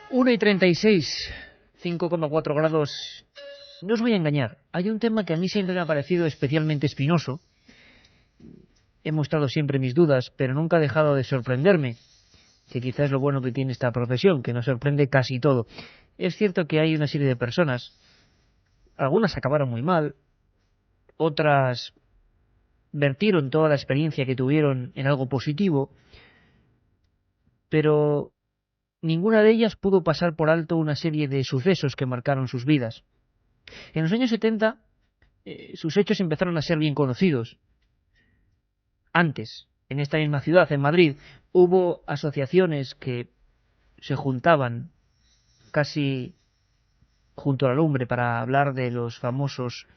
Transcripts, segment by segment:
1:36, 5,4 grados. No os voy a engañar, hay un tema que a mí siempre me ha parecido especialmente espinoso. He mostrado siempre mis dudas, pero nunca ha dejado de sorprenderme, que quizás es lo bueno que tiene esta profesión, que nos sorprende casi todo. Es cierto que hay una serie de personas, algunas acabaron muy mal, otras vertieron toda la experiencia que tuvieron en algo positivo, pero ninguna de ellas pudo pasar por alto una serie de sucesos que marcaron sus vidas. En los años 70, sus hechos empezaron a ser bien conocidos. Antes, en esta misma ciudad, en Madrid, hubo asociaciones que se juntaban casi junto a la lumbre para hablar de los famosos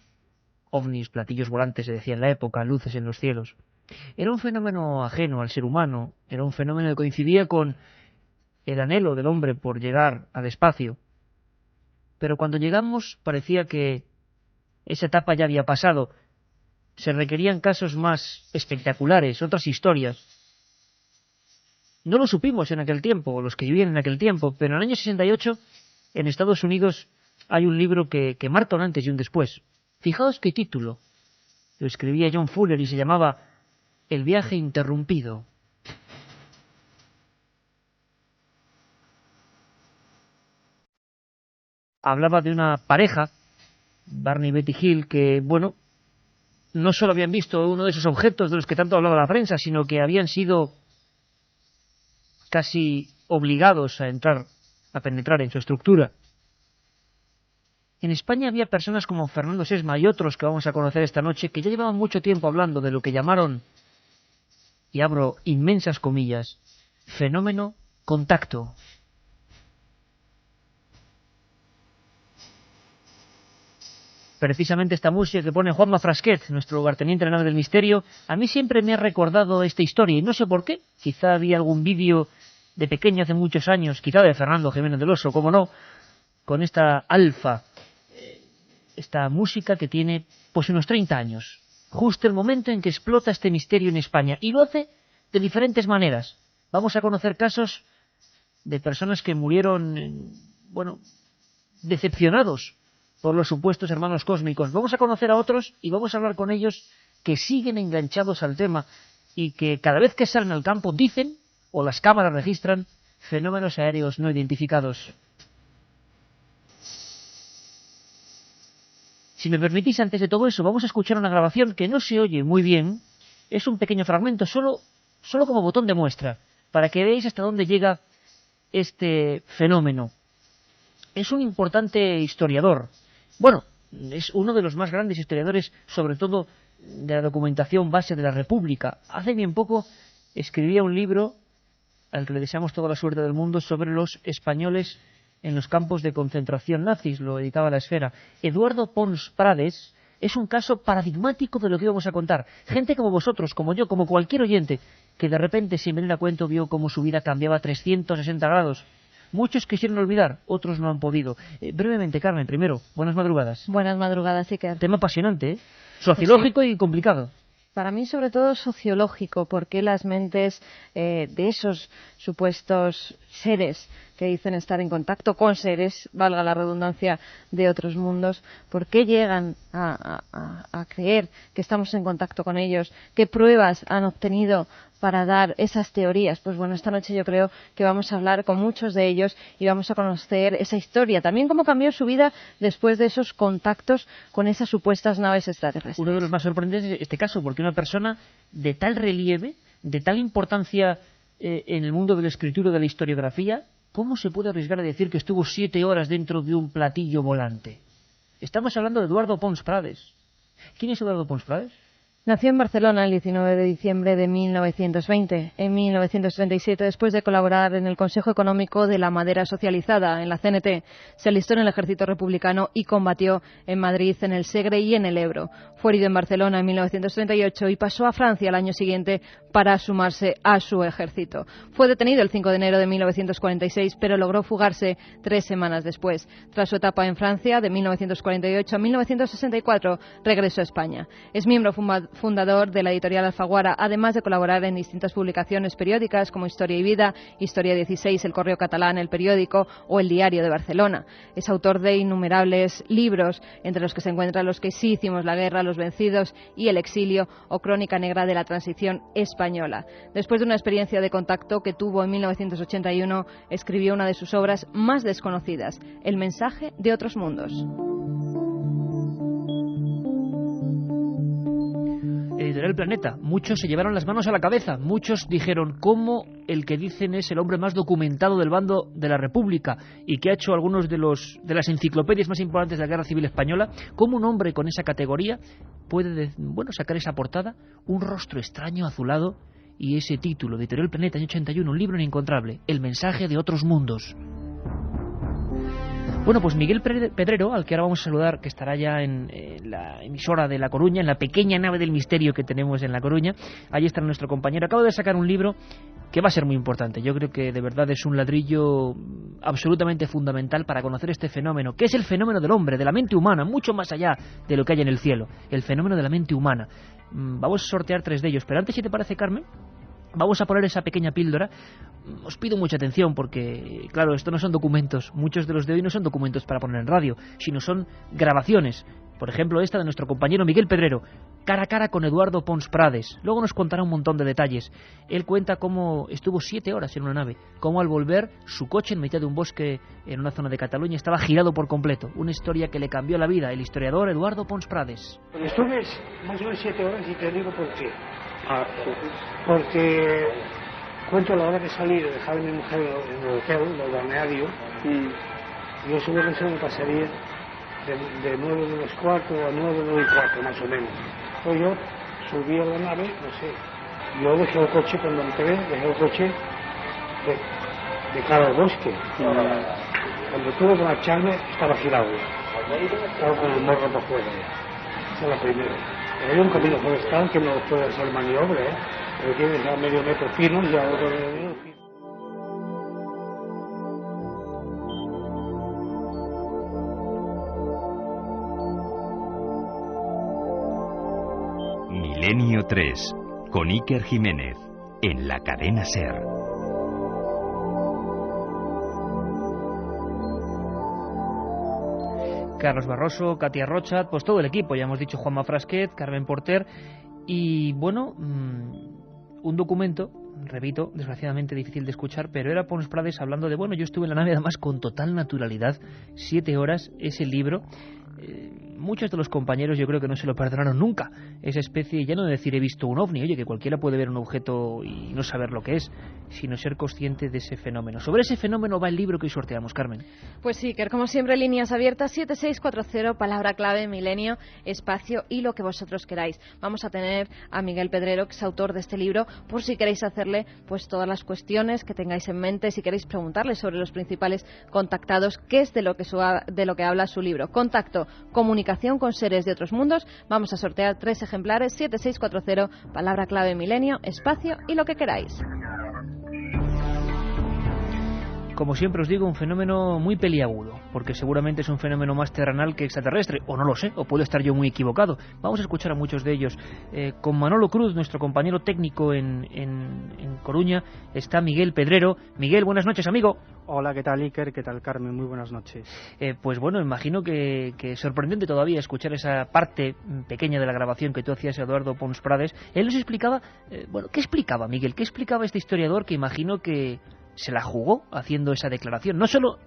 ovnis, platillos volantes, se decía en la época, luces en los cielos. Era un fenómeno ajeno al ser humano, era un fenómeno que coincidía con el anhelo del hombre por llegar al espacio. Pero cuando llegamos parecía que esa etapa ya había pasado. Se requerían casos más espectaculares, otras historias. No lo supimos en aquel tiempo, o los que vivían en aquel tiempo, pero en el año 68, en Estados Unidos, hay un libro que marca un antes y un después. Fijaos qué título. Lo escribía John Fuller y se llamaba El viaje interrumpido. Hablaba de una pareja, Barney y Betty Hill, que, bueno, no solo habían visto uno de esos objetos de los que tanto hablaba la prensa, sino que habían sido casi obligados a penetrar en su estructura. En España había personas como Fernando Sesma y otros que vamos a conocer esta noche que ya llevaban mucho tiempo hablando de lo que llamaron, y abro inmensas comillas, fenómeno contacto. Precisamente esta música que pone Juanma Frasquet, nuestro lugarteniente en la nave del misterio, a mí siempre me ha recordado esta historia, y no sé por qué. Quizá había algún vídeo de pequeño hace muchos años, quizá de Fernando Jiménez del Oso, cómo no, con esta alfa, esta música que tiene pues unos 30 años. Justo el momento en que explota este misterio en España, y lo hace de diferentes maneras. Vamos a conocer casos de personas que murieron, bueno, decepcionados por los supuestos hermanos cósmicos. Vamos a conocer a otros y vamos a hablar con ellos que siguen enganchados al tema y que cada vez que salen al campo dicen, o las cámaras registran, fenómenos aéreos no identificados. Si me permitís, antes de todo eso, vamos a escuchar una grabación que no se oye muy bien. Es un pequeño fragmento, solo como botón de muestra, para que veáis hasta dónde llega este fenómeno. Es un importante historiador. Bueno, es uno de los más grandes historiadores, sobre todo de la documentación base de la República. Hace bien poco escribía un libro, al que le deseamos toda la suerte del mundo, sobre los españoles en los campos de concentración nazis, lo dedicaba a La Esfera. Eduardo Pons Prades es un caso paradigmático de lo que íbamos a contar. Gente como vosotros, como yo, como cualquier oyente, que de repente, sin venir a cuento, vio cómo su vida cambiaba 360 grados. Muchos quisieron olvidar, otros no han podido. Brevemente, Carmen, primero, buenas madrugadas. Buenas madrugadas, Iker. Tema apasionante, ¿eh? Sociológico y complicado. Para mí, sobre todo, sociológico, porque las mentes de esos supuestos seres que dicen estar en contacto con seres, valga la redundancia, de otros mundos, ¿por qué llegan a creer que estamos en contacto con ellos? ¿Qué pruebas han obtenido para dar esas teorías? Pues bueno, esta noche yo creo que vamos a hablar con muchos de ellos y vamos a conocer esa historia, también cómo cambió su vida después de esos contactos con esas supuestas naves extraterrestres. Uno de los más sorprendentes es este caso, porque una persona de tal relieve, de tal importancia en el mundo de la escritura, de la historiografía, ¿cómo se puede arriesgar a decir que estuvo 7 horas dentro de un platillo volante? Estamos hablando de Eduardo Pons Prades. ¿Quién es Eduardo Pons Prades? Nació en Barcelona el 19 de diciembre de 1920. En 1937, después de colaborar en el Consejo Económico de la Madera Socializada, en la CNT, se alistó en el Ejército Republicano y combatió en Madrid, en el Segre y en el Ebro. Fue herido en Barcelona en 1938 y pasó a Francia al año siguiente para sumarse a su ejército. Fue detenido el 5 de enero de 1946, pero logró fugarse 3 semanas después. Tras su etapa en Francia, de 1948 a 1964, regresó a España. Es miembro fundador de la editorial Alfaguara, además de colaborar en distintas publicaciones periódicas como Historia y Vida, Historia 16, El Correo Catalán, El Periódico o El Diario de Barcelona. Es autor de innumerables libros, entre los que se encuentran Los que sí hicimos la guerra, Los vencidos y El exilio o Crónica negra de la transición española. Después de una experiencia de contacto que tuvo en 1981, escribió una de sus obras más desconocidas, El mensaje de otros mundos. Editorial Planeta. Muchos se llevaron las manos a la cabeza. Muchos dijeron cómo el que dicen es el hombre más documentado del bando de la República y que ha hecho algunos de las enciclopedias más importantes de la Guerra Civil Española, cómo un hombre con esa categoría puede sacar esa portada, un rostro extraño azulado y ese título, Editorial Planeta, año 81, un libro inencontrable, El mensaje de otros mundos. Bueno, pues Miguel Pedrero, al que ahora vamos a saludar, que estará ya en la emisora de La Coruña, en la pequeña nave del misterio que tenemos en La Coruña. Allí está nuestro compañero. Acaba de sacar un libro que va a ser muy importante. Yo creo que de verdad es un ladrillo absolutamente fundamental para conocer este fenómeno, que es el fenómeno del hombre, de la mente humana, mucho más allá de lo que hay en el cielo. El fenómeno de la mente humana. Vamos a sortear 3 de ellos, pero antes, si te parece, Carmen, vamos a poner esa pequeña píldora. Os pido mucha atención porque, claro, esto no son documentos. Muchos de los de hoy no son documentos para poner en radio, sino son grabaciones. Por ejemplo, esta de nuestro compañero Miguel Pedrero, cara a cara con Eduardo Pons Prades. Luego nos contará un montón de detalles. Él cuenta cómo estuvo 7 horas en una nave, cómo al volver su coche en mitad de un bosque en una zona de Cataluña estaba girado por completo. Una historia que le cambió la vida. El historiador Eduardo Pons Prades. Estuve más o menos 7 horas y te digo por qué. Porque cuento la hora que salí de dejar a mi mujer en el hotel, en el balneario, y yo suelo que me pasaría de 9 menos cuarto a 9 y cuarto, más o menos. Pues yo subí a la nave, no sé, yo dejé el coche cuando entré, dejé el coche de cara al bosque. Cuando tuve que marcharme, estaba girado, estaba con el morro para afuera. Esa es la primera. Hay un camino forestal que no puede hacer maniobra, pero tiene ya medio metro fino y ya otro medio fino. Milenio 3, con Iker Jiménez, en la cadena SER. Carlos Barroso, Katia Rochat, pues todo el equipo, ya hemos dicho Juanma Frasquet, Carmen Porter y bueno, un documento, repito, desgraciadamente difícil de escuchar, pero era Pons Prades hablando de, bueno, yo estuve en la nave además con total naturalidad, 7 horas, ese libro. Muchos de los compañeros yo creo que no se lo perdonaron nunca, esa especie, ya no de decir he visto un ovni, oye, que cualquiera puede ver un objeto y no saber lo que es, sino ser consciente de ese fenómeno. Sobre ese fenómeno va el libro que hoy sorteamos, Carmen. Pues sí, que como siempre, líneas abiertas, 7640, palabra clave, milenio, espacio y lo que vosotros queráis. Vamos a tener a Miguel Pedrero, que es autor de este libro, por si queréis hacerle pues todas las cuestiones que tengáis en mente, si queréis preguntarle sobre los principales contactados, qué es de lo que habla su libro. Contacto, comunicación con seres de otros mundos. Vamos a sortear 3 ejemplares, 7640, palabra clave, milenio, espacio y lo que queráis. Como siempre os digo, un fenómeno muy peliagudo, porque seguramente es un fenómeno más terrenal que extraterrestre, o no lo sé, o puedo estar yo muy equivocado. Vamos a escuchar a muchos de ellos. Con Manolo Cruz, nuestro compañero técnico en Coruña, está Miguel Pedrero. Miguel, buenas noches, amigo. Hola, ¿qué tal, Iker? ¿Qué tal, Carmen? Muy buenas noches. Pues bueno, imagino que es sorprendente todavía escuchar esa parte pequeña de la grabación que tú hacías, Eduardo Pons Prades. Él nos explicaba, ¿qué explicaba, Miguel? ¿Qué explicaba este historiador que imagino que se la jugó haciendo esa declaración? No solo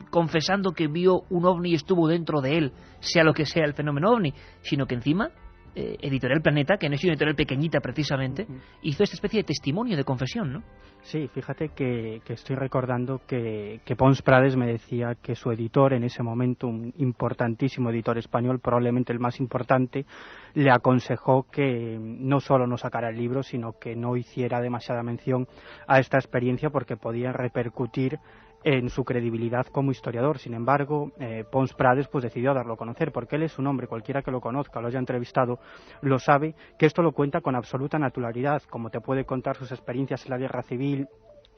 confesando que vio un ovni y estuvo dentro de él, sea lo que sea el fenómeno ovni, sino que encima Editorial Planeta, que no es una editorial pequeñita precisamente, hizo esta especie de testimonio de confesión, ¿no? Sí, fíjate que estoy recordando que Pons Prades me decía que su editor en ese momento, un importantísimo editor español, probablemente el más importante, le aconsejó que no solo no sacara el libro, sino que no hiciera demasiada mención a esta experiencia porque podía repercutir en su credibilidad como historiador. Sin embargo, Pons Prades pues decidió darlo a conocer, porque él es un hombre, cualquiera que lo conozca, lo haya entrevistado, lo sabe, que esto lo cuenta con absoluta naturalidad, como te puede contar sus experiencias en la guerra civil,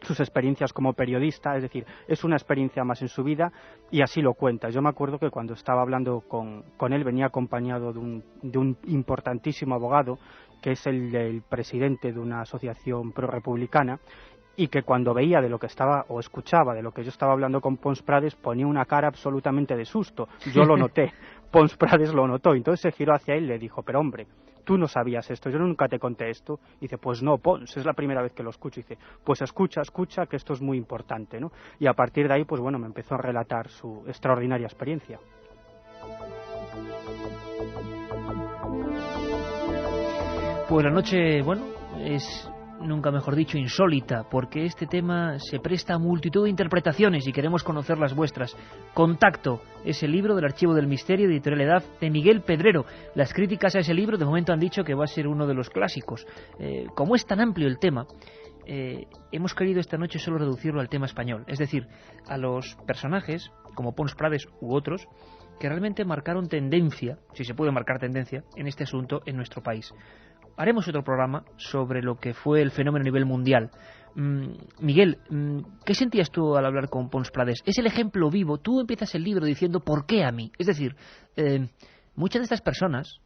sus experiencias como periodista, es decir, es una experiencia más en su vida y así lo cuenta. Yo me acuerdo que cuando estaba hablando con él venía acompañado de un importantísimo abogado, que es el presidente de una asociación pro-republicana, y que cuando veía de lo que estaba o escuchaba de lo que yo estaba hablando con Pons Prades ponía una cara absolutamente de susto. Yo lo noté, Pons Prades lo notó, entonces se giró hacia él y le dijo: pero hombre, tú no sabías esto, yo nunca te conté esto. Y dice: pues no, Pons, es la primera vez que lo escucho. Y dice: pues escucha, que esto es muy importante, ¿no? Y a partir de ahí, pues bueno, me empezó a relatar su extraordinaria experiencia. Pues la noche, bueno, es, nunca mejor dicho, insólita, porque este tema se presta a multitud de interpretaciones y queremos conocer las vuestras. Contacto es el libro del Archivo del Misterio, de Editorial Edad, de Miguel Pedrero. Las críticas a ese libro de momento han dicho que va a ser uno de los clásicos. Como es tan amplio el tema, hemos querido esta noche solo reducirlo al tema español, es decir, a los personajes, como Pons Prades u otros, que realmente marcaron tendencia, si se puede marcar tendencia, en este asunto en nuestro país. Haremos otro programa sobre lo que fue el fenómeno a nivel mundial. Miguel, ¿qué sentías tú al hablar con Pons Prades? Es el ejemplo vivo. Tú empiezas el libro diciendo ¿por qué a mí? Es decir, muchas de estas personas,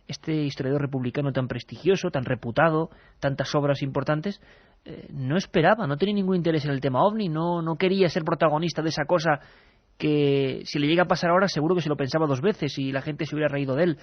este historiador republicano tan prestigioso, tan reputado, tantas obras importantes, no esperaba, no tenía ningún interés en el tema OVNI, no quería ser protagonista de esa cosa que si le llega a pasar ahora seguro que se lo pensaba dos veces y la gente se hubiera reído de él.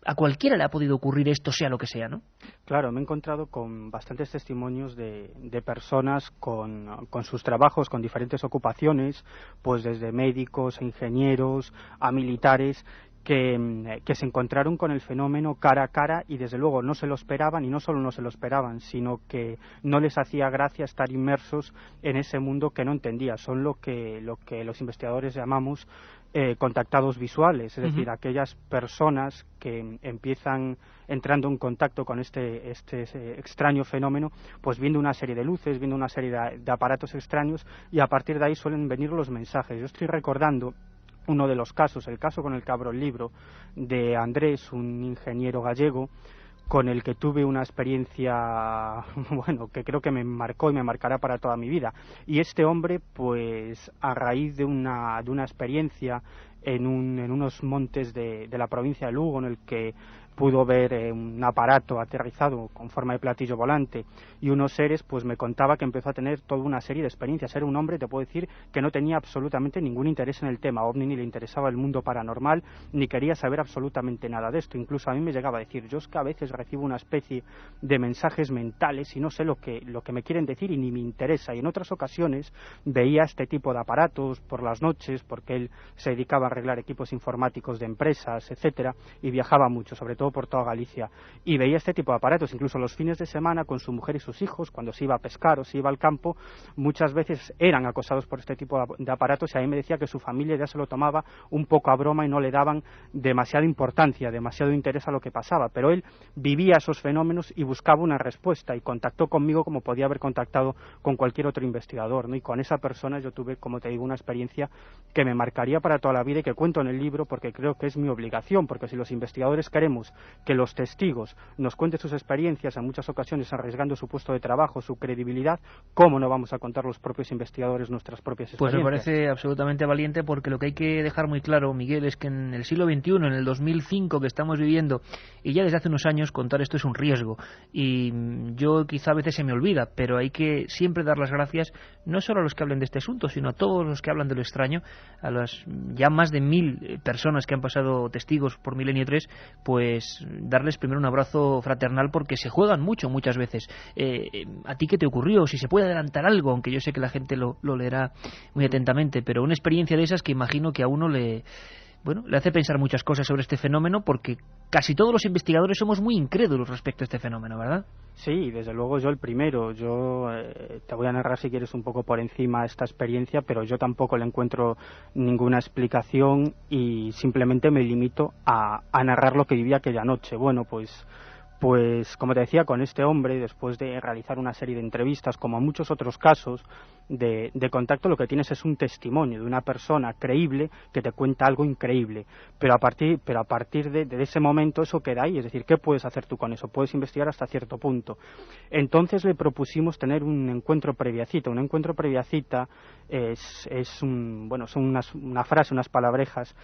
A cualquiera le ha podido ocurrir esto, sea lo que sea, ¿no? Claro, me he encontrado con bastantes testimonios de personas con sus trabajos, con diferentes ocupaciones, pues desde médicos, a ingenieros, a militares, que se encontraron con el fenómeno cara a cara y desde luego no se lo esperaban, y no solo no se lo esperaban, sino que no les hacía gracia estar inmersos en ese mundo que no entendía. Son lo que los investigadores llamamos contactados visuales, es decir, aquellas personas que empiezan entrando en contacto con este extraño fenómeno, pues viendo una serie de luces, viendo una serie de aparatos extraños, y a partir de ahí suelen venir los mensajes. Yo estoy recordando uno de los casos, el caso con el que abro el libro, de Andrés, un ingeniero gallego, con el que tuve una experiencia, bueno, que creo que me marcó y me marcará para toda mi vida. Y este hombre, pues a raíz de una experiencia en unos montes de la provincia de Lugo, en el que pudo ver un aparato aterrizado con forma de platillo volante y unos seres, pues me contaba que empezó a tener toda una serie de experiencias. Era un hombre, te puedo decir, que no tenía absolutamente ningún interés en el tema OVNI, ni le interesaba el mundo paranormal, ni quería saber absolutamente nada de esto. Incluso a mí me llegaba a decir: yo es que a veces recibo una especie de mensajes mentales y no sé lo que me quieren decir y ni me interesa. Y en otras ocasiones veía este tipo de aparatos por las noches, porque él se dedicaba a arreglar equipos informáticos de empresas, etcétera, y viajaba mucho, sobre todo por toda Galicia, y veía este tipo de aparatos incluso los fines de semana con su mujer y sus hijos, cuando se iba a pescar o se iba al campo. Muchas veces eran acosados por este tipo de aparatos, y a mí me decía que su familia ya se lo tomaba un poco a broma y no le daban demasiada importancia, demasiado interés a lo que pasaba, pero él vivía esos fenómenos y buscaba una respuesta, y contactó conmigo como podía haber contactado con cualquier otro investigador, ¿no? Y con esa persona yo tuve, como te digo, una experiencia que me marcaría para toda la vida y que cuento en el libro porque creo que es mi obligación, porque si los investigadores queremos que los testigos nos cuenten sus experiencias, en muchas ocasiones arriesgando su puesto de trabajo, su credibilidad, ¿cómo no vamos a contar los propios investigadores nuestras propias experiencias? Pues me parece absolutamente valiente, porque lo que hay que dejar muy claro, Miguel, es que en el siglo XXI, en el 2005 que estamos viviendo, y ya desde hace unos años, contar esto es un riesgo. Y yo quizá a veces se me olvida, pero hay que siempre dar las gracias no solo a los que hablen de este asunto, sino a todos los que hablan de lo extraño, a las ya más de 1000 personas que han pasado testigos por Milenio 3, pues darles primero un abrazo fraternal, porque se juegan mucho muchas veces. ¿A ti qué te ocurrió? Si se puede adelantar algo, aunque yo sé que la gente lo leerá muy atentamente, pero una experiencia de esas que imagino que a uno le hace pensar muchas cosas sobre este fenómeno, porque casi todos los investigadores somos muy incrédulos respecto a este fenómeno, ¿verdad? Sí, desde luego yo el primero. Yo te voy a narrar, si quieres, un poco por encima esta experiencia, pero yo tampoco le encuentro ninguna explicación y simplemente me limito a narrar lo que viví aquella noche. Bueno, pues Pues, como te decía, con este hombre, después de realizar una serie de entrevistas, como en muchos otros casos de contacto, lo que tienes es un testimonio de una persona creíble que te cuenta algo increíble. Pero a partir de ese momento eso queda ahí, es decir, ¿qué puedes hacer tú con eso? Puedes investigar hasta cierto punto. Entonces le propusimos tener un encuentro previa cita. Un encuentro previa cita son una frase, unas palabrejas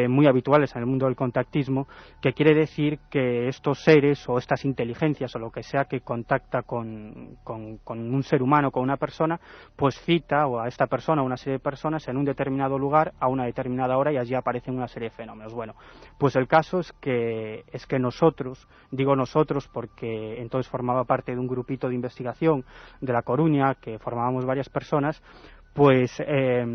muy habituales en el mundo del contactismo, que quiere decir que estos seres o estas inteligencias o lo que sea que contacta con un ser humano, con una persona, pues cita o a esta persona o una serie de personas en un determinado lugar a una determinada hora y allí aparecen una serie de fenómenos. Bueno, pues el caso es que nosotros, digo nosotros porque entonces formaba parte de un grupito de investigación de La Coruña, que formábamos varias personas, pues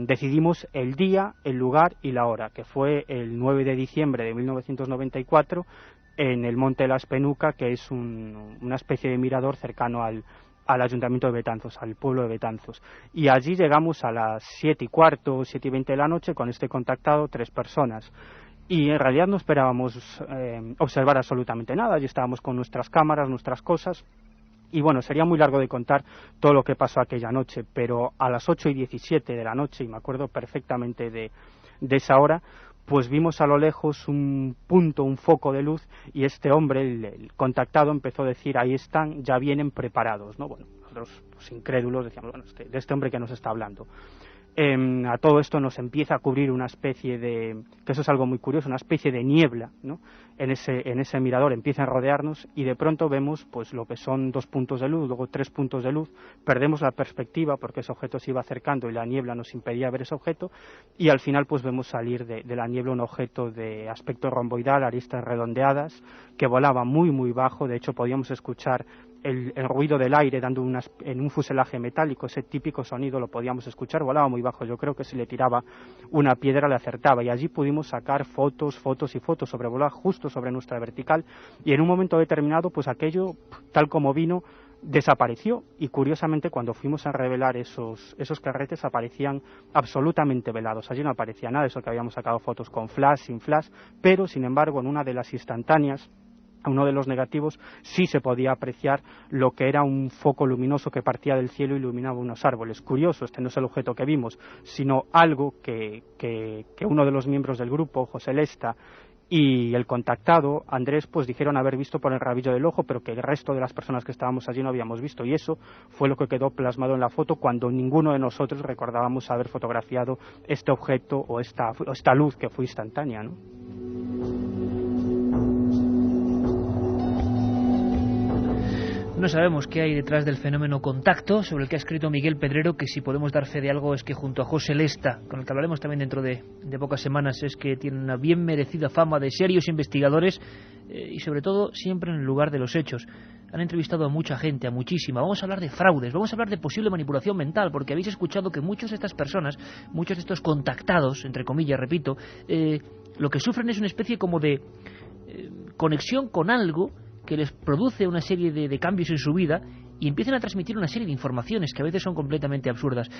decidimos el día, el lugar y la hora, que fue el 9 de diciembre de 1994 en el Monte de la Espenuca, que es una especie de mirador cercano al Ayuntamiento de Betanzos, al pueblo de Betanzos. Y allí llegamos a las 7:15, 7:20 de la noche con este contactado, 3 personas. Y en realidad no esperábamos observar absolutamente nada, allí estábamos con nuestras cámaras, nuestras cosas. Y bueno, sería muy largo de contar todo lo que pasó aquella noche, pero a las 8:17 de la noche, y me acuerdo perfectamente de esa hora, pues vimos a lo lejos un punto, un foco de luz, y este hombre, el contactado, empezó a decir: ahí están, ya vienen preparados, ¿no? Bueno, nosotros, pues, incrédulos, decíamos, bueno, de este hombre que nos está hablando. A todo esto nos empieza a cubrir una especie de, que eso es algo muy curioso, una especie de niebla, ¿no? En ese mirador empieza a rodearnos y de pronto vemos pues lo que son 2 puntos de luz, luego 3 puntos de luz, perdemos la perspectiva porque ese objeto se iba acercando y la niebla nos impedía ver ese objeto, y al final pues vemos salir de la niebla un objeto de aspecto romboidal, aristas redondeadas, que volaba muy muy bajo. De hecho podíamos escuchar el ruido del aire dando en un fuselaje metálico, ese típico sonido lo podíamos escuchar, volaba muy bajo. Yo creo que si le tiraba una piedra le acertaba, y allí pudimos sacar fotos y fotos, sobrevolaba justo sobre nuestra vertical, y en un momento determinado pues aquello, tal como vino, desapareció, y curiosamente cuando fuimos a revelar esos carretes aparecían absolutamente velados. Allí no aparecía nada, eso que habíamos sacado fotos con flash, sin flash, pero sin embargo en una de las instantáneas, uno de los negativos, sí se podía apreciar lo que era un foco luminoso que partía del cielo y iluminaba unos árboles. Curioso, este no es el objeto que vimos, sino algo que uno de los miembros del grupo, José Lesta, y el contactado, Andrés, pues dijeron haber visto por el rabillo del ojo, pero que el resto de las personas que estábamos allí no habíamos visto, y eso fue lo que quedó plasmado en la foto cuando ninguno de nosotros recordábamos haber fotografiado este objeto o esta luz que fue instantánea, ¿no? No sabemos qué hay detrás del fenómeno contacto, sobre el que ha escrito Miguel Pedrero, que si podemos dar fe de algo es que junto a José Lesta, con el que hablaremos también dentro de pocas semanas, es que tiene una bien merecida fama de serios investigadores y sobre todo siempre en el lugar de los hechos. Han entrevistado a mucha gente, a muchísima. Vamos a hablar de fraudes, vamos a hablar de posible manipulación mental, porque habéis escuchado que muchas de estas personas, muchos de estos contactados, entre comillas, repito, lo que sufren es una especie como de conexión con algo que les produce una serie de cambios en su vida y empiezan a transmitir una serie de informaciones que a veces son completamente absurdas.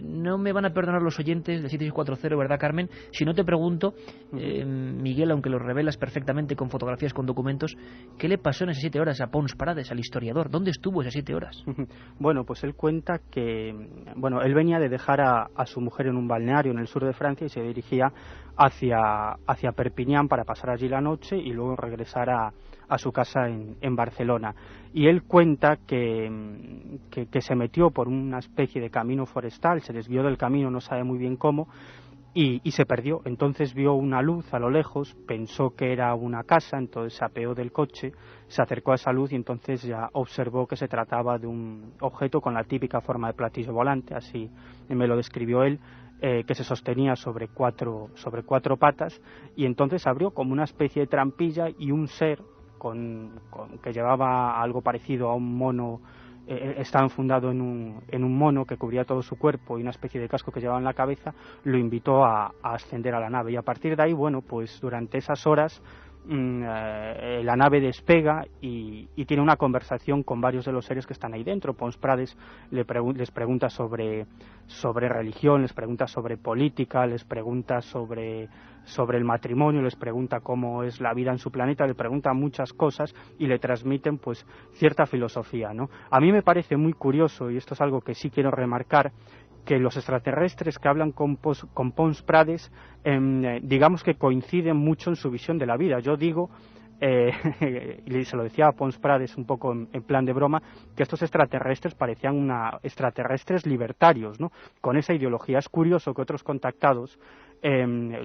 No me van a perdonar los oyentes de 7640, ¿verdad, Carmen? Si no te pregunto, Miguel, aunque lo revelas perfectamente con fotografías, con documentos, ¿qué le pasó en esas 7 horas a Pons Prades, al historiador? ¿Dónde estuvo esas 7 horas? Bueno, pues él cuenta que, él venía de dejar a su mujer en un balneario en el sur de Francia y se dirigía hacia Perpiñán para pasar allí la noche y luego regresar a su casa en Barcelona. Y él cuenta que se metió por una especie de camino forestal, se desvió del camino, no sabe muy bien cómo, y se perdió. Entonces vio una luz a lo lejos, pensó que era una casa, entonces se apeó del coche, se acercó a esa luz y entonces ya observó que se trataba de un objeto con la típica forma de platillo volante, así me lo describió él, que se sostenía sobre cuatro patas, y entonces abrió como una especie de trampilla y un ser que llevaba algo parecido a un mono, estaba enfundado en un mono que cubría todo su cuerpo y una especie de casco que llevaba en la cabeza, lo invitó a ascender a la nave. Y a partir de ahí, bueno, pues durante esas horas la nave despega y tiene una conversación con varios de los seres que están ahí dentro. Pons Prades les pregunta sobre religión, les pregunta sobre política, les pregunta sobre el matrimonio, les pregunta cómo es la vida en su planeta, le pregunta muchas cosas y le transmiten pues cierta filosofía, ¿no? A mí me parece muy curioso, y esto es algo que sí quiero remarcar, que los extraterrestres que hablan con Pons Prades, digamos que coinciden mucho en su visión de la vida. Yo digo, y se lo decía a Pons Prades un poco en plan de broma, que estos extraterrestres parecían extraterrestres libertarios, ¿no? Con esa ideología. Es curioso que otros contactados,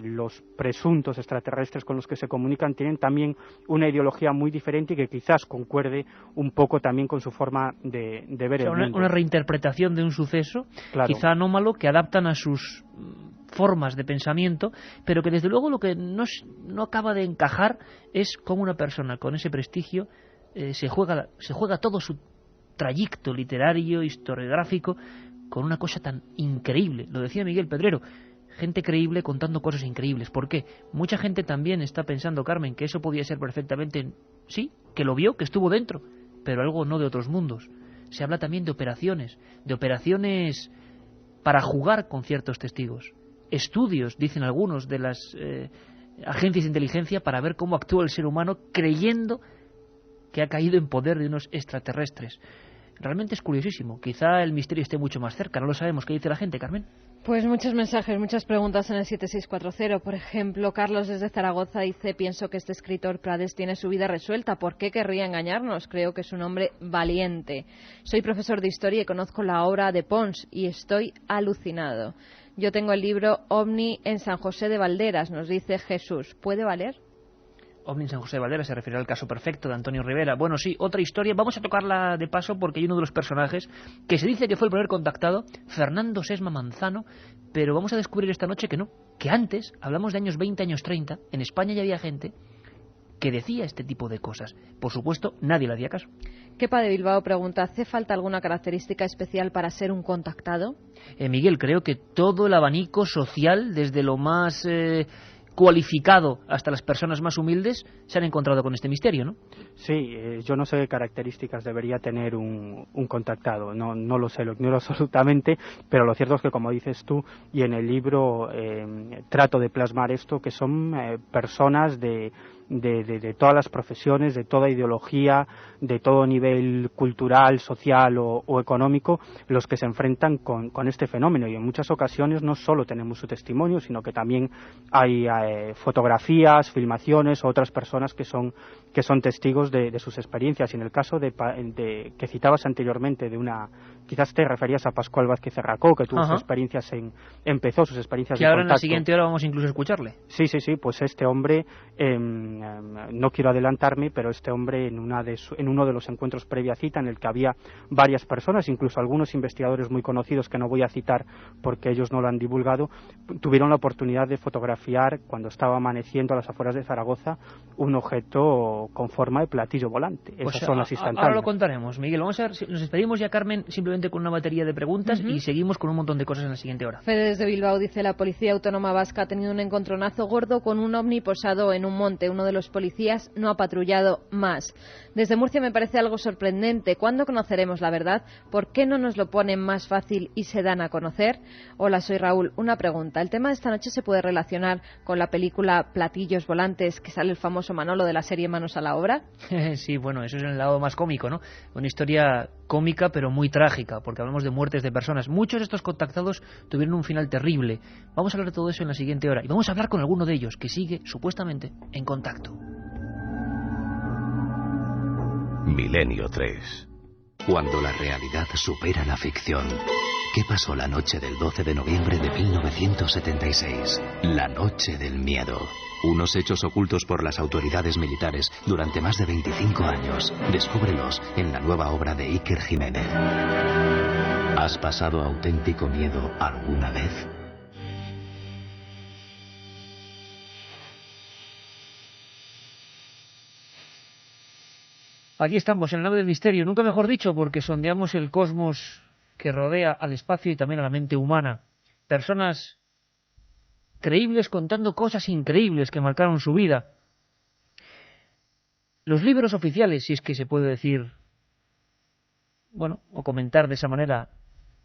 los presuntos extraterrestres con los que se comunican, tienen también una ideología muy diferente y que quizás concuerde un poco también con su forma de ver el mundo. Una reinterpretación de un suceso, claro, quizá anómalo, que adaptan a sus formas de pensamiento, pero que desde luego lo que no acaba de encajar es cómo una persona con ese prestigio se juega todo su trayecto literario, historiográfico, con una cosa tan increíble. Lo decía Miguel Pedrero, gente creíble contando cosas increíbles. ¿Por qué? Mucha gente también está pensando, Carmen, que eso podía ser perfectamente, sí, que lo vio, que estuvo dentro, pero algo no de otros mundos. Se habla también de operaciones para jugar con ciertos testigos. Estudios, dicen algunos, de las agencias de inteligencia para ver cómo actúa el ser humano creyendo que ha caído en poder de unos extraterrestres. Realmente es curiosísimo. Quizá el misterio esté mucho más cerca, no lo sabemos. ¿Qué dice la gente, Carmen? Pues muchos mensajes, muchas preguntas en el 7640. Por ejemplo, Carlos desde Zaragoza dice: pienso que este escritor Prades tiene su vida resuelta. ¿Por qué querría engañarnos? Creo que es un hombre valiente. Soy profesor de historia y conozco la obra de Pons y estoy alucinado. Yo tengo el libro OVNI en San José de Valderas, nos dice Jesús. ¿Puede valer? OVNI en San José de Valderas se refiere al caso perfecto de Antonio Rivera. Bueno, sí, otra historia. Vamos a tocarla de paso porque hay uno de los personajes que se dice que fue el primer contactado, Fernando Sesma Manzano, pero vamos a descubrir esta noche que no, que antes, hablamos de años 20, años 30, en España ya había gente que decía este tipo de cosas. Por supuesto, nadie le hacía caso. Kepa de Bilbao pregunta: ¿hace falta alguna característica especial para ser un contactado? Miguel, creo que todo el abanico social, desde lo más cualificado hasta las personas más humildes, se han encontrado con este misterio, ¿no? Sí, yo no sé qué características debería tener un contactado, no lo sé, lo ignoro absolutamente, pero lo cierto es que, como dices tú, y en el libro trato de plasmar esto, que son personas de todas las profesiones, de toda ideología, de todo nivel cultural, social o económico, los que se enfrentan con este fenómeno. Y en muchas ocasiones no solo tenemos su testimonio, sino que también hay fotografías, filmaciones o otras personas que son testigos de sus experiencias. Y en el caso de que citabas anteriormente, quizás te referías a Pascual Vázquez Cerracó, que tuvo sus experiencias empezó sus experiencias de contacto. Y ahora en la siguiente hora vamos incluso a escucharle. Sí, pues este hombre, no quiero adelantarme, pero este hombre en uno de los encuentros previa cita, en el que había varias personas, incluso algunos investigadores muy conocidos que no voy a citar porque ellos no lo han divulgado, tuvieron la oportunidad de fotografiar, cuando estaba amaneciendo a las afueras de Zaragoza, un objeto con forma de platillo volante. Esas son las instantáneas. Ahora lo contaremos, Miguel. Vamos a ver, nos despedimos ya, Carmen, simplemente con una batería de preguntas y seguimos con un montón de cosas en la siguiente hora. Fede desde Bilbao dice: la Policía Autónoma Vasca ha tenido un encontronazo gordo con un ovni posado en un monte. Uno de los policías no ha patrullado más. Desde Murcia me parece algo sorprendente. ¿Cuándo conoceremos la verdad? ¿Por qué no nos lo ponen más fácil y se dan a conocer? Hola, soy Raúl. Una pregunta. ¿El tema de esta noche se puede relacionar con la película Platillos Volantes, que sale el famoso Manolo de la serie Manos a la Obra? Sí, bueno, eso es en el lado más cómico, ¿no? Una historia cómica pero muy trágica, porque hablamos de muertes de personas. Muchos de estos contactados tuvieron un final terrible. Vamos a hablar de todo eso en la siguiente hora y vamos a hablar con alguno de ellos que sigue supuestamente en contacto. Milenio 3. Cuando la realidad supera la ficción. ¿Qué pasó la noche del 12 de noviembre de 1976? La noche del miedo. Unos hechos ocultos por las autoridades militares durante más de 25 años. Descúbrelos en la nueva obra de Iker Jiménez. ¿Has pasado auténtico miedo alguna vez? Aquí estamos, en la nave del misterio, nunca mejor dicho, porque sondeamos el cosmos que rodea al espacio y también a la mente humana. Personas creíbles contando cosas increíbles que marcaron su vida. Los libros oficiales, si es que se puede decir, bueno, o comentar de esa manera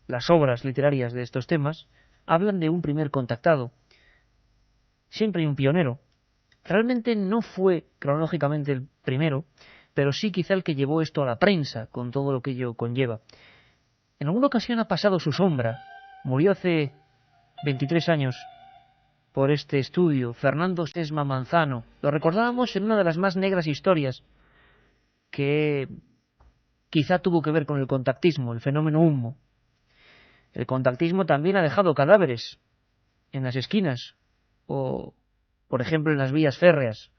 las obras literarias de estos temas, hablan de un primer contactado. Siempre hay un pionero. Realmente no fue cronológicamente el primero, pero sí quizá el que llevó esto a la prensa, con todo lo que ello conlleva. En alguna ocasión ha pasado su sombra. Murió hace 23 años por este estudio, Fernando Sesma Manzano. Lo recordábamos en una de las más negras historias que quizá tuvo que ver con el contactismo, el fenómeno humo. El contactismo también ha dejado cadáveres en las esquinas o, por ejemplo, en las vías férreas.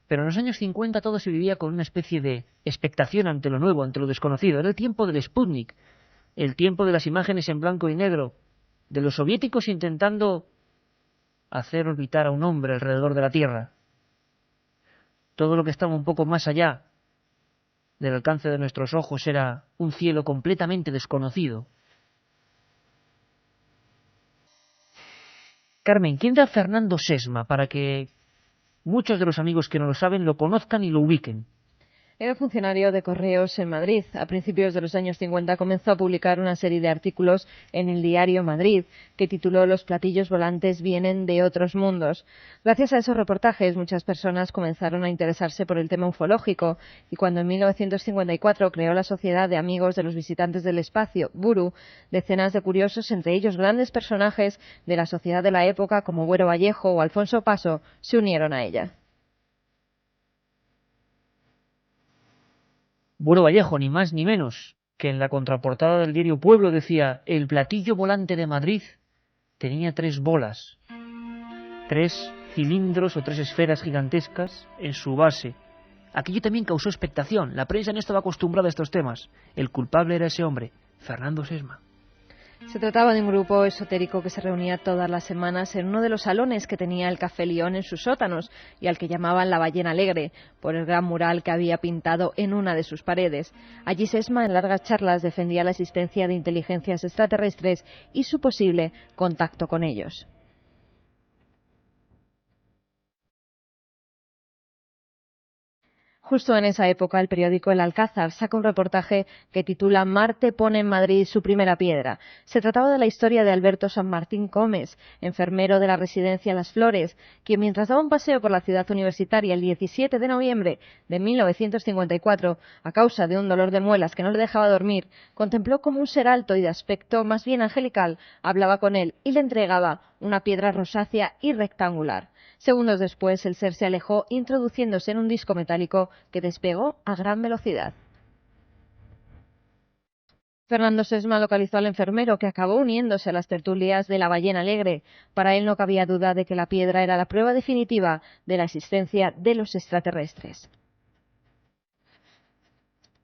Pero en los años 50 todo se vivía con una especie de expectación ante lo nuevo, ante lo desconocido. Era el tiempo del Sputnik, el tiempo de las imágenes en blanco y negro, de los soviéticos intentando hacer orbitar a un hombre alrededor de la Tierra. Todo lo que estaba un poco más allá del alcance de nuestros ojos era un cielo completamente desconocido. Carmen, ¿quién era Fernando Sesma para que muchos de los amigos que no lo saben lo conozcan y lo ubiquen? Era funcionario de correos en Madrid. A principios de los años 50 comenzó a publicar una serie de artículos en el diario Madrid, que tituló Los platillos volantes vienen de otros mundos. Gracias a esos reportajes, muchas personas comenzaron a interesarse por el tema ufológico, y cuando en 1954 creó la Sociedad de Amigos de los Visitantes del Espacio, BURU, decenas de curiosos, entre ellos grandes personajes de la sociedad de la época como Buero Vallejo o Alfonso Paso, se unieron a ella. Buero Vallejo, ni más ni menos, que en la contraportada del diario Pueblo decía: el platillo volante de Madrid tenía 3 bolas, 3 cilindros o 3 esferas gigantescas en su base. Aquello también causó expectación. La prensa no estaba acostumbrada a estos temas. El culpable era ese hombre, Fernando Sesma. Se trataba de un grupo esotérico que se reunía todas las semanas en uno de los salones que tenía el Café Lión en sus sótanos y al que llamaban La Ballena Alegre, por el gran mural que había pintado en una de sus paredes. Allí Sesma, en largas charlas, defendía la existencia de inteligencias extraterrestres y su posible contacto con ellos. Justo en esa época, el periódico El Alcázar saca un reportaje que titula Marte pone en Madrid su primera piedra. Se trataba de la historia de Alberto San Martín Gómez, enfermero de la residencia Las Flores, quien mientras daba un paseo por la ciudad universitaria el 17 de noviembre de 1954, a causa de un dolor de muelas que no le dejaba dormir, contempló como un ser alto y de aspecto más bien angelical hablaba con él y le entregaba una piedra rosácea y rectangular. Segundos después, el ser se alejó, introduciéndose en un disco metálico que despegó a gran velocidad. Fernando Sesma localizó al enfermero, que acabó uniéndose a las tertulias de La Ballena Alegre. Para él no cabía duda de que la piedra era la prueba definitiva de la existencia de los extraterrestres.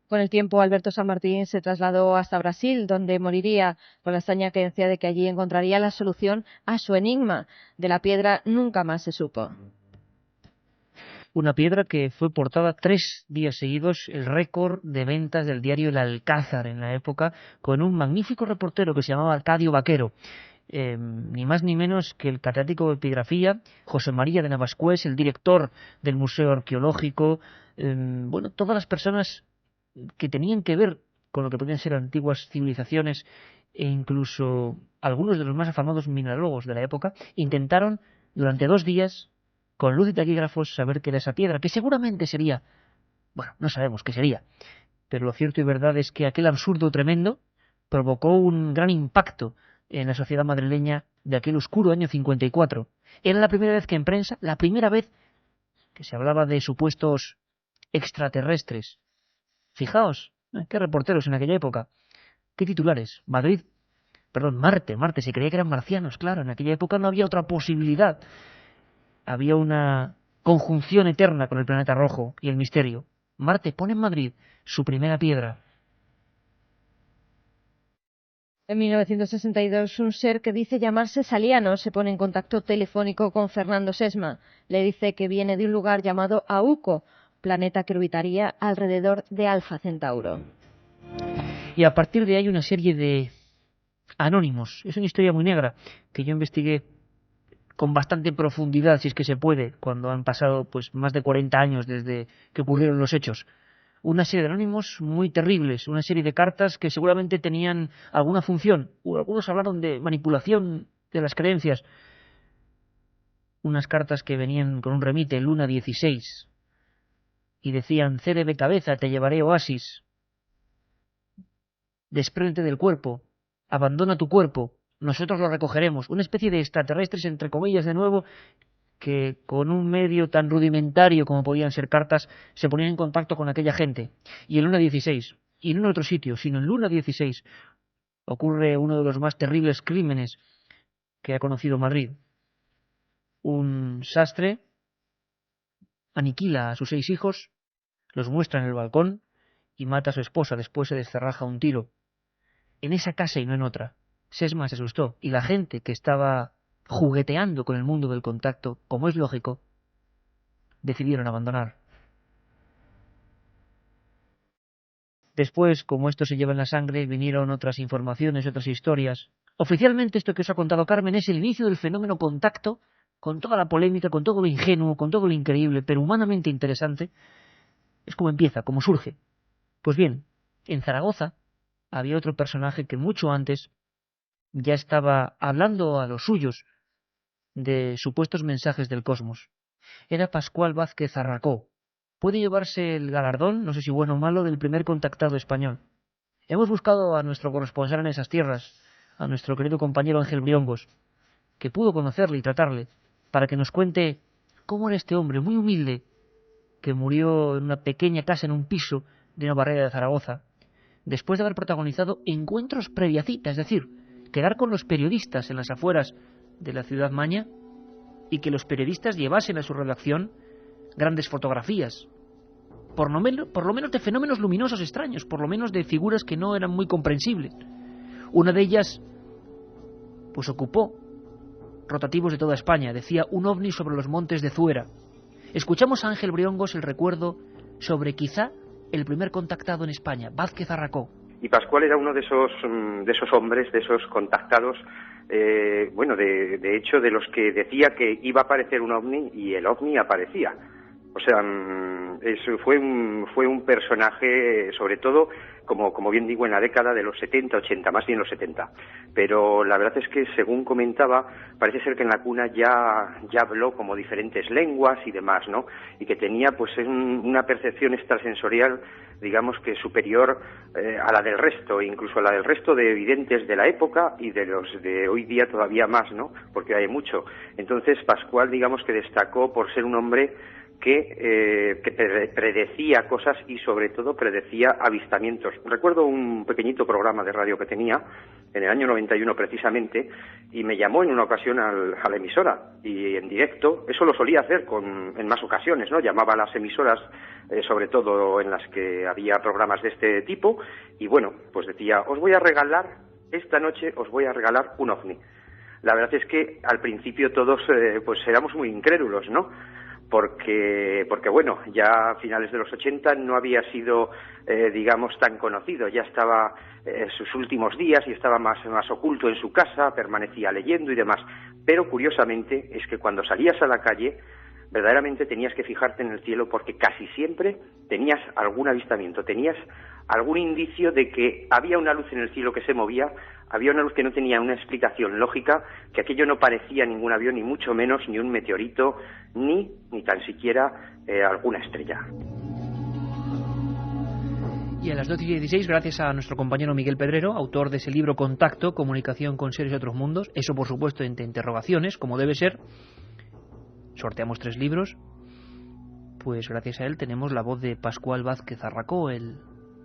Con el tiempo, Alberto San Martín se trasladó hasta Brasil, donde moriría con la extraña creencia de que allí encontraría la solución a su enigma. De la piedra nunca más se supo. Una piedra que fue portada 3 días seguidos, el récord de ventas del diario El Alcázar en la época, con un magnífico reportero que se llamaba Arcadio Vaquero. Ni más ni menos que el catedrático de epigrafía, José María de Navascués, el director del Museo Arqueológico, bueno, todas las personas que tenían que ver con lo que podían ser antiguas civilizaciones e incluso algunos de los más afamados minerólogos de la época, intentaron durante 2 días, con luz y taquígrafos, saber qué era esa piedra, que seguramente sería, bueno, no sabemos qué sería, pero lo cierto y verdad es que aquel absurdo tremendo provocó un gran impacto en la sociedad madrileña de aquel oscuro año 54. Era la primera vez que en prensa, la primera vez que se hablaba de supuestos extraterrestres. Fijaos, qué reporteros en aquella época, qué titulares. Marte, se creía que eran marcianos, claro, en aquella época no había otra posibilidad. Había una conjunción eterna con el planeta rojo y el misterio. Marte pone en Madrid su primera piedra. En 1962, un ser que dice llamarse Saliano se pone en contacto telefónico con Fernando Sesma. Le dice que viene de un lugar llamado Auco, planeta que orbitaría alrededor de Alfa Centauro. Y a partir de ahí una serie de anónimos. Es una historia muy negra que yo investigué con bastante profundidad, si es que se puede, cuando han pasado pues más de 40 años desde que ocurrieron los hechos. Una serie de anónimos muy terribles, una serie de cartas que seguramente tenían alguna función, o algunos hablaron de manipulación de las creencias. Unas cartas que venían con un remite, Luna 16, y decían: cérebe cabeza, te llevaré oasis, despréndete del cuerpo, abandona tu cuerpo, nosotros lo recogeremos. Una especie de extraterrestres, entre comillas, de nuevo, que con un medio tan rudimentario como podían ser cartas, se ponían en contacto con aquella gente. Y en Luna 16, y no en otro sitio, sino en Luna 16, ocurre uno de los más terribles crímenes que ha conocido Madrid. Un sastre aniquila a sus 6 hijos, los muestra en el balcón y mata a su esposa. Después se descerraja un tiro. En esa casa y no en otra. Sesma se asustó, y la gente que estaba jugueteando con el mundo del contacto, como es lógico, decidieron abandonar. Después, como esto se lleva en la sangre, vinieron otras informaciones, otras historias. Oficialmente, esto que os ha contado Carmen es el inicio del fenómeno contacto, con toda la polémica, con todo lo ingenuo, con todo lo increíble, pero humanamente interesante. Es como empieza, como surge. Pues bien, en Zaragoza había otro personaje que mucho antes ya estaba hablando a los suyos de supuestos mensajes del cosmos. Era Pascual Vázquez Zarracó. Puede llevarse el galardón, no sé si bueno o malo, del primer contactado español. Hemos buscado a nuestro corresponsal en esas tierras, a nuestro querido compañero Ángel Briongos, que pudo conocerle y tratarle, para que nos cuente cómo era este hombre muy humilde, que murió en una pequeña casa en un piso de una barrera de Zaragoza, después de haber protagonizado encuentros previa cita, es decir, quedar con los periodistas en las afueras de la ciudad maña y que los periodistas llevasen a su redacción grandes fotografías, por lo menos de fenómenos luminosos extraños, por lo menos de figuras que no eran muy comprensibles. Una de ellas pues ocupó rotativos de toda España, decía: un ovni sobre los montes de Zuera. Escuchamos a Ángel Briongos el recuerdo sobre quizá el primer contactado en España, Vázquez Zarracó. Y Pascual era uno de esos hombres, de esos contactados, de hecho, de los que decía que iba a aparecer un ovni y el ovni aparecía. O sea, fue un personaje, sobre todo, como bien digo, en la década de los 70, 80, más bien los 70. Pero la verdad es que, según comentaba, parece ser que en la cuna ya habló como diferentes lenguas y demás, ¿no? Y que tenía pues una percepción extrasensorial, digamos que superior a la del resto, incluso a la del resto de videntes de la época y de los de hoy día todavía más, ¿no? Porque hay mucho. Entonces, Pascual, digamos que destacó por ser un hombre que predecía cosas y sobre todo predecía avistamientos. Recuerdo un pequeñito programa de radio que tenía en el año 91 precisamente, y me llamó en una ocasión a la emisora, y en directo. Eso lo solía hacer en más ocasiones, ¿no? Llamaba a las emisoras, sobre todo en las que había programas de este tipo, y bueno, pues decía: esta noche os voy a regalar un ovni. La verdad es que al principio todos pues éramos muy incrédulos, ¿no? Porque bueno, ya a finales de los 80 no había sido, digamos, tan conocido. Ya estaba en sus últimos días y estaba más oculto en su casa, permanecía leyendo y demás. Pero curiosamente es que cuando salías a la calle, verdaderamente tenías que fijarte en el cielo, porque casi siempre tenías algún avistamiento, tenías algún indicio de que había una luz en el cielo que se movía, había una luz que no tenía una explicación lógica, que aquello no parecía ningún avión, ni mucho menos ni un meteorito, ni tan siquiera alguna estrella. Y a las 12:16, gracias a nuestro compañero Miguel Pedrero, autor de ese libro Contacto, Comunicación con Seres de Otros Mundos, eso por supuesto entre interrogaciones, como debe ser, sorteamos 3 libros, pues gracias a él tenemos la voz de Pascual Vázquez Zarracó, el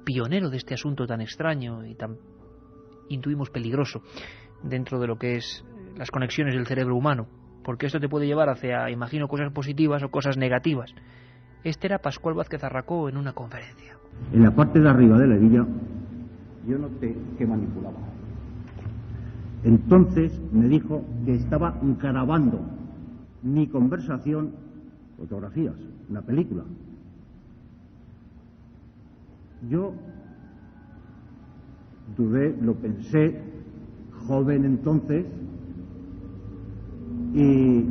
pionero de este asunto tan extraño y tan, intuimos, peligroso dentro de lo que es las conexiones del cerebro humano, porque esto te puede llevar hacia, imagino, cosas positivas o cosas negativas. Este era Pascual Vázquez Zarracó en una conferencia. En la parte de arriba de la hebilla yo noté que manipulaba. Entonces me dijo que estaba grabando mi conversación, fotografías, una película. Yo dudé, lo pensé, joven entonces, Y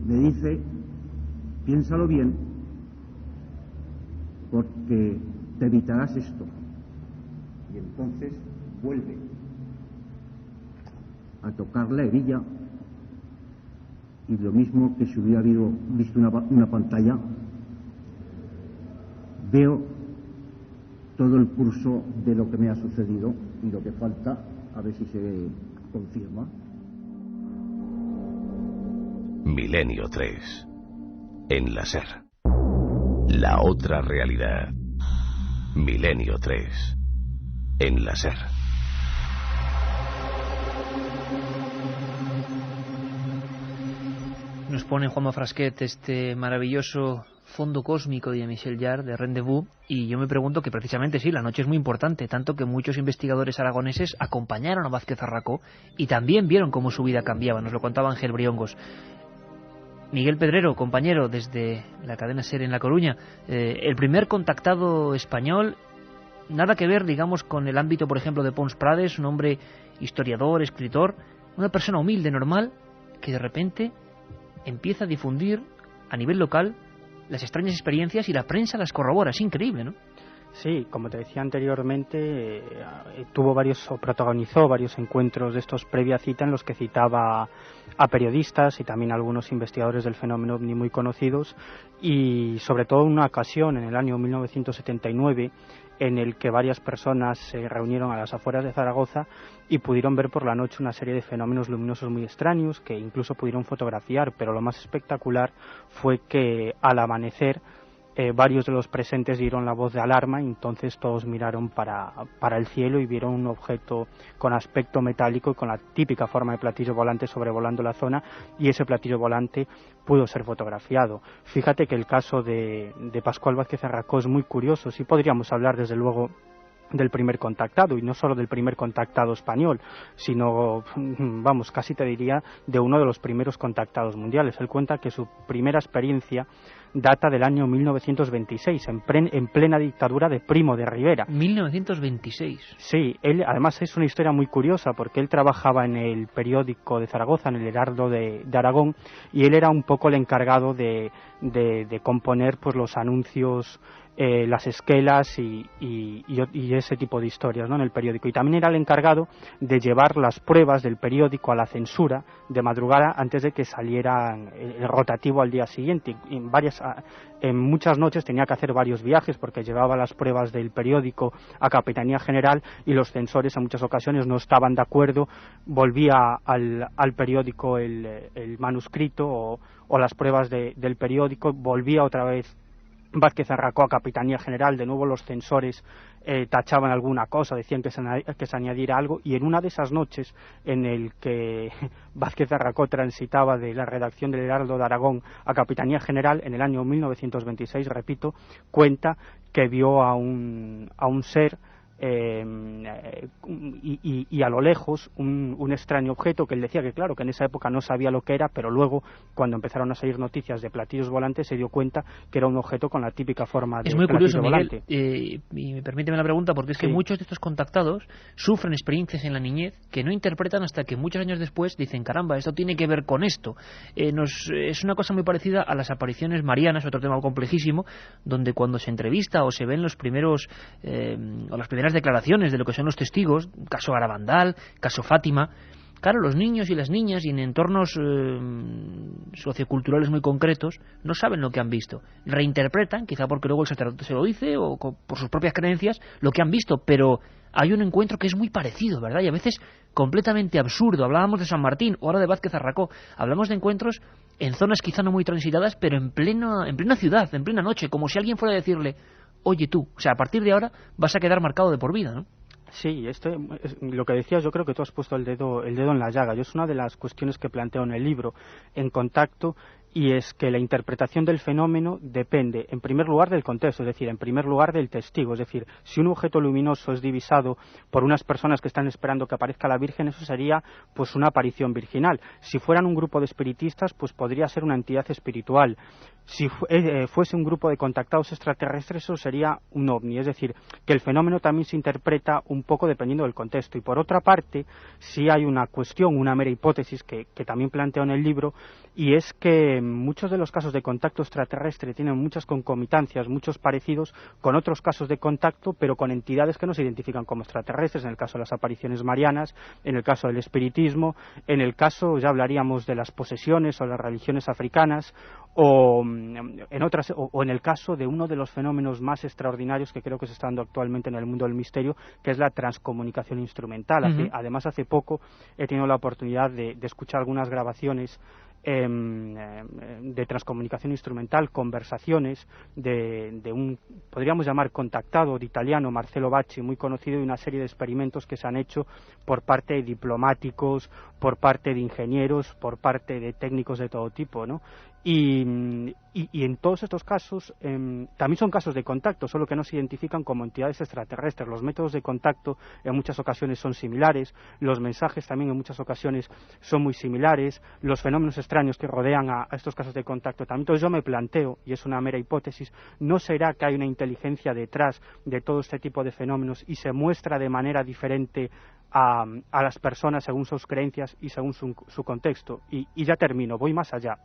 me dice, piénsalo bien, porque te evitarás esto. Y entonces vuelve a tocar la hebilla, y lo mismo que si hubiera visto una pantalla, veo todo el curso de lo que me ha sucedido y lo que falta, a ver si se confirma. Milenio 3. En la SER. La otra realidad. Milenio 3. En la SER. Nos pone Juanma Frasquet este maravilloso fondo cósmico de Michel Jarre, de Rendezvous, y yo me pregunto que precisamente sí, la noche es muy importante, tanto que muchos investigadores aragoneses acompañaron a Vázquez Arracó y también vieron cómo su vida cambiaba, nos lo contaba Ángel Briongos. Miguel Pedrero, compañero desde la cadena SER en La Coruña, el primer contactado español, nada que ver, digamos, con el ámbito, por ejemplo, de Pons Prades, un hombre historiador, escritor, una persona humilde, normal, que de repente empieza a difundir a nivel local las extrañas experiencias y la prensa las corrobora. Es increíble, ¿no? Sí, como te decía anteriormente, protagonizó varios encuentros de estos previa cita en los que citaba a periodistas y también a algunos investigadores del fenómeno OVNI muy conocidos, y sobre todo en una ocasión en el año 1979 en el que varias personas se reunieron a las afueras de Zaragoza y pudieron ver por la noche una serie de fenómenos luminosos muy extraños que incluso pudieron fotografiar, pero lo más espectacular fue que al amanecer varios de los presentes dieron la voz de alarma y entonces todos miraron para el cielo y vieron un objeto con aspecto metálico y con la típica forma de platillo volante sobrevolando la zona, y ese platillo volante pudo ser fotografiado. Fíjate que el caso de Pascual Vázquez Arracó es muy curioso. Sí podríamos hablar desde luego del primer contactado, y no solo del primer contactado español, sino, vamos, casi te diría de uno de los primeros contactados mundiales. Él cuenta que su primera experiencia data del año 1926, en plena dictadura de Primo de Rivera. 1926. Sí, él además es una historia muy curiosa porque él trabajaba en el periódico de Zaragoza, en el Heraldo de Aragón, y él era un poco el encargado de componer pues los anuncios, las esquelas y ese tipo de historias, ¿no?, en el periódico, y también era el encargado de llevar las pruebas del periódico a la censura de madrugada antes de que saliera el rotativo al día siguiente. En muchas noches tenía que hacer varios viajes porque llevaba las pruebas del periódico a Capitanía General y los censores en muchas ocasiones no estaban de acuerdo, volvía al periódico el manuscrito o las pruebas del periódico, volvía otra vez Vázquez Arracó a Capitanía General, de nuevo los censores tachaban alguna cosa, decían que se añadiera algo, y en una de esas noches en el que Vázquez Arracó transitaba de la redacción del Heraldo de Aragón a Capitanía General en el año 1926, repito, cuenta que vio a un ser y a lo lejos un extraño objeto que él decía que claro, que en esa época no sabía lo que era, pero luego cuando empezaron a salir noticias de platillos volantes se dio cuenta que era un objeto con la típica forma de platillo volante. Es muy curioso, Miguel, y permíteme la pregunta, porque es que muchos de estos contactados sufren experiencias en la niñez que no interpretan hasta que muchos años después dicen, caramba, esto tiene que ver con esto. Es una cosa muy parecida a las apariciones marianas, otro tema complejísimo, donde cuando se entrevista o se ven los primeros o las primeras declaraciones de lo que son los testigos, caso Garabandal, caso Fátima, claro, los niños y las niñas y en entornos socioculturales muy concretos no saben lo que han visto, reinterpretan, quizá porque luego el sacerdote se lo dice o por sus propias creencias, lo que han visto, pero hay un encuentro que es muy parecido, ¿verdad? Y a veces completamente absurdo. Hablábamos de San Martín, o ahora de Vázquez Arracó, hablamos de encuentros en zonas quizá no muy transitadas, pero en plena ciudad, en plena noche, como si alguien fuera a decirle, oye tú, o sea, a partir de ahora vas a quedar marcado de por vida, ¿no? Sí, lo que decías, yo creo que tú has puesto el dedo en la llaga. Yo es una de las cuestiones que planteo en el libro. En Contacto, y es que la interpretación del fenómeno depende, en primer lugar, del contexto, es decir, en primer lugar del testigo. Es decir, si un objeto luminoso es divisado por unas personas que están esperando que aparezca la Virgen, eso sería pues una aparición virginal. Si fueran un grupo de espiritistas, pues podría ser una entidad espiritual. Si fuese un grupo de contactados extraterrestres, eso sería un ovni. Es decir, que el fenómeno también se interpreta un poco dependiendo del contexto. Y por otra parte, sí hay una cuestión, una mera hipótesis que también planteo en el libro, y es que muchos de los casos de contacto extraterrestre tienen muchas concomitancias, muchos parecidos con otros casos de contacto, pero con entidades que no se identifican como extraterrestres, en el caso de las apariciones marianas, en el caso del espiritismo, en el caso, ya hablaríamos de las posesiones o las religiones africanas, o en el caso de uno de los fenómenos más extraordinarios que creo que se está dando actualmente en el mundo del misterio, que es la transcomunicación instrumental. Además, hace poco he tenido la oportunidad de escuchar algunas grabaciones de transcomunicación instrumental, conversaciones de un, podríamos llamar contactado de italiano, Marcello Bacci, muy conocido, y una serie de experimentos que se han hecho por parte de diplomáticos, por parte de ingenieros, por parte de técnicos de todo tipo, ¿no? Y en todos estos casos también son casos de contacto, solo que no se identifican como entidades extraterrestres. Los métodos de contacto en muchas ocasiones son similares, los mensajes también en muchas ocasiones son muy similares, los fenómenos extraños que rodean a estos casos de contacto también. Entonces yo me planteo, y es una mera hipótesis, ¿no será que hay una inteligencia detrás de todo este tipo de fenómenos y se muestra de manera diferente a las personas según sus creencias y según su contexto? Y ya termino, voy más allá.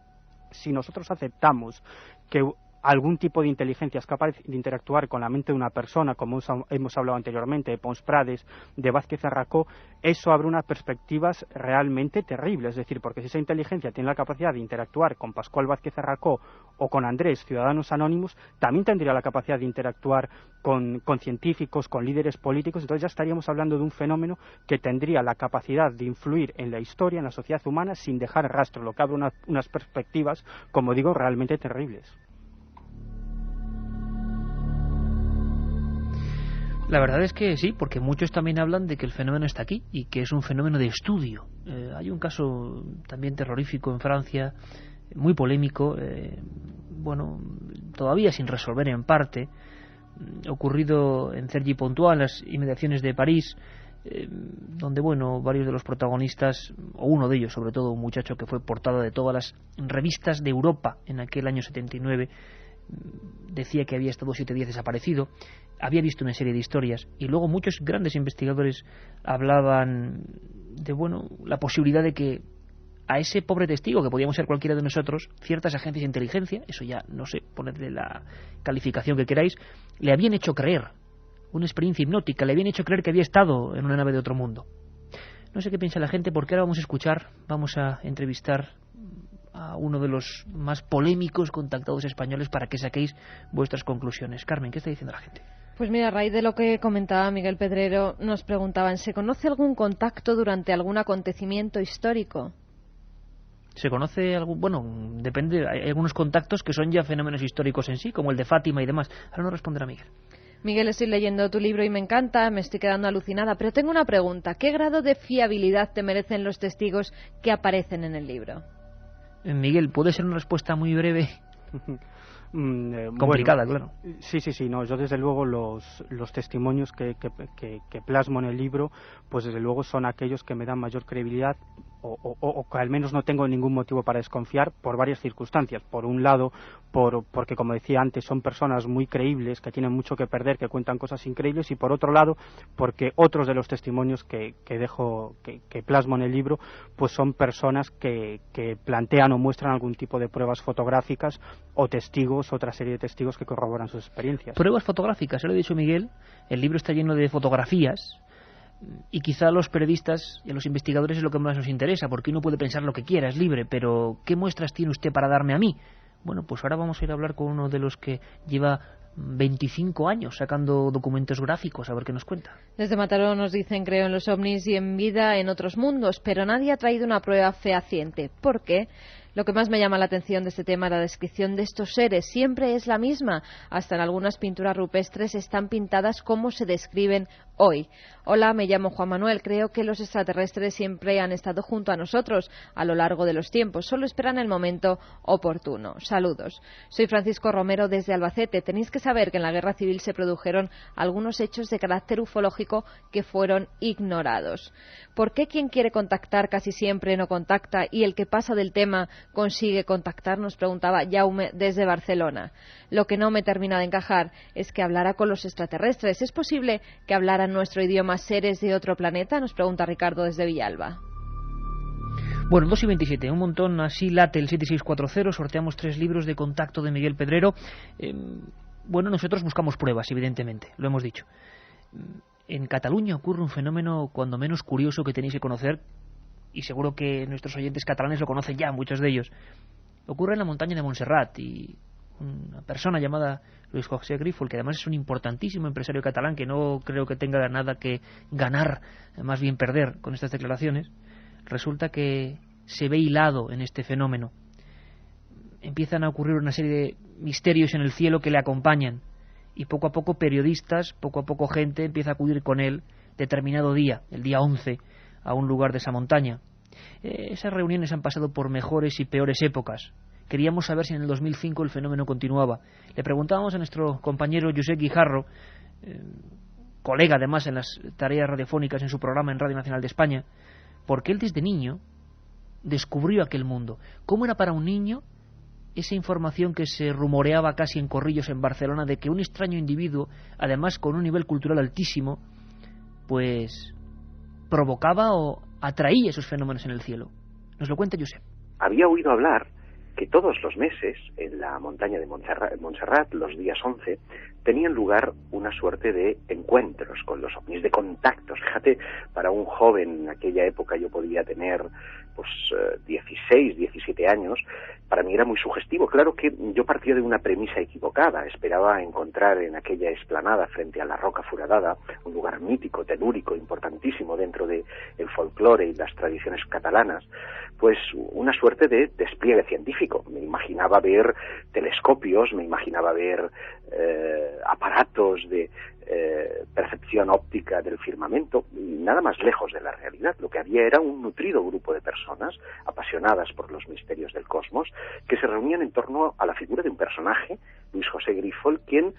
Si nosotros aceptamos que algún tipo de inteligencia es capaz de interactuar con la mente de una persona, como hemos hablado anteriormente, de Pons Prades, de Vázquez Arracó, eso abre unas perspectivas realmente terribles. Es decir, porque si esa inteligencia tiene la capacidad de interactuar con Pascual Vázquez Arracó o con Andrés, Ciudadanos Anónimos, también tendría la capacidad de interactuar con científicos, con líderes políticos. Entonces ya estaríamos hablando de un fenómeno que tendría la capacidad de influir en la historia, en la sociedad humana, sin dejar rastro, lo que abre unas perspectivas, como digo, realmente terribles. La verdad es que sí, porque muchos también hablan de que el fenómeno está aquí y que es un fenómeno de estudio. Hay un caso también terrorífico en Francia, muy polémico, todavía sin resolver en parte, ocurrido en Cergy-Pontoise, en las inmediaciones de París, donde varios de los protagonistas, o uno de ellos sobre todo, un muchacho que fue portada de todas las revistas de Europa en aquel año 79, decía que había estado 7 días desaparecido, había visto una serie de historias, y luego muchos grandes investigadores hablaban de la posibilidad de que a ese pobre testigo, que podíamos ser cualquiera de nosotros, ciertas agencias de inteligencia, eso ya no sé, ponerle la calificación que queráis, le habían hecho creer, una experiencia hipnótica, le habían hecho creer que había estado en una nave de otro mundo. No sé qué piensa la gente, porque ahora vamos a entrevistar a uno de los más polémicos contactados españoles para que saquéis vuestras conclusiones. Carmen, ¿qué está diciendo la gente? Pues mira, a raíz de lo que comentaba Miguel Pedrero, nos preguntaban, ¿se conoce algún contacto durante algún acontecimiento histórico? ¿Se conoce algún...? Bueno, depende, hay algunos contactos que son ya fenómenos históricos en sí, como el de Fátima y demás. Ahora no responderá Miguel. Miguel, estoy leyendo tu libro y me encanta, me estoy quedando alucinada, pero tengo una pregunta. ¿Qué grado de fiabilidad te merecen los testigos que aparecen en el libro? Miguel, ¿puede ser una respuesta muy breve? Complicada, claro. Sí, no, yo desde luego los testimonios que plasmo en el libro, pues desde luego son aquellos que me dan mayor credibilidad o que al menos no tengo ningún motivo para desconfiar por varias circunstancias. Por un lado, porque como decía antes, son personas muy creíbles, que tienen mucho que perder, que cuentan cosas increíbles, y por otro lado, porque otros de los testimonios que plasmo en el libro, pues son personas que plantean o muestran algún tipo de pruebas fotográficas o testigos, otra serie de testigos que corroboran sus experiencias. Pruebas fotográficas, se lo he dicho Miguel, el libro está lleno de fotografías, y quizá a los periodistas y a los investigadores es lo que más nos interesa, porque uno puede pensar lo que quiera, es libre, pero ¿qué muestras tiene usted para darme a mí? Bueno, pues ahora vamos a ir a hablar con uno de los que lleva 25 años sacando documentos gráficos, a ver qué nos cuenta. Desde Mataró nos dicen, creo en los ovnis y en vida en otros mundos, pero nadie ha traído una prueba fehaciente. ¿Por qué? Lo que más me llama la atención de este tema, la descripción de estos seres, siempre es la misma. Hasta en algunas pinturas rupestres están pintadas como se describen hoy. Hola, me llamo Juan Manuel. Creo que los extraterrestres siempre han estado junto a nosotros a lo largo de los tiempos. Solo esperan el momento oportuno. Saludos. Soy Francisco Romero desde Albacete. Tenéis que saber que en la Guerra Civil se produjeron algunos hechos de carácter ufológico que fueron ignorados. ¿Por qué quien quiere contactar casi siempre no contacta y el que pasa del tema consigue contactar? Nos preguntaba Jaume desde Barcelona. Lo que no me termina de encajar es que hablara con los extraterrestres. ¿Es posible que hablaran nuestro idioma seres de otro planeta? Nos pregunta Ricardo desde Villalba. Bueno, 2:27, un montón, así late el 7640, sorteamos 3 libros de Contacto de Miguel Pedrero. Bueno, nosotros buscamos pruebas, evidentemente, lo hemos dicho. En Cataluña ocurre un fenómeno cuando menos curioso que tenéis que conocer, y seguro que nuestros oyentes catalanes lo conocen ya, muchos de ellos. Ocurre en la montaña de Montserrat, y una persona llamada Luis José Grífol, que además es un importantísimo empresario catalán, que no creo que tenga nada que ganar, más bien perder con estas declaraciones, resulta que se ve hilado en este fenómeno. Empiezan a ocurrir una serie de misterios en el cielo que le acompañan, y poco a poco periodistas, poco a poco gente empieza a acudir con él determinado día, el día 11, a un lugar de esa montaña. Esas reuniones han pasado por mejores y peores épocas. Queríamos saber si en el 2005 el fenómeno continuaba. Le preguntábamos a nuestro compañero Josep Guijarro, colega además en las tareas radiofónicas en su programa en Radio Nacional de España, porque él desde niño descubrió aquel mundo. ¿Cómo era para un niño esa información que se rumoreaba casi en corrillos en Barcelona de que un extraño individuo, además con un nivel cultural altísimo, pues provocaba o atraía esos fenómenos en el cielo? Nos lo cuenta Josep. Había oído hablar que todos los meses en la montaña de Montserrat, los días 11, tenían lugar una suerte de encuentros con los ovnis, de contactos. Fíjate, para un joven en aquella época, yo podía tener pues 16, 17 años, para mí era muy sugestivo. Claro que yo partía de una premisa equivocada, esperaba encontrar en aquella explanada frente a la Roca Foradada, un lugar mítico, telúrico, importantísimo dentro del folclore y las tradiciones catalanas, pues una suerte de despliegue científico. Me imaginaba ver telescopios, me imaginaba ver aparatos de percepción óptica del firmamento, nada más lejos de la realidad. Lo que había era un nutrido grupo de personas apasionadas por los misterios del cosmos que se reunían en torno a la figura de un personaje, Luis José Grífol, quien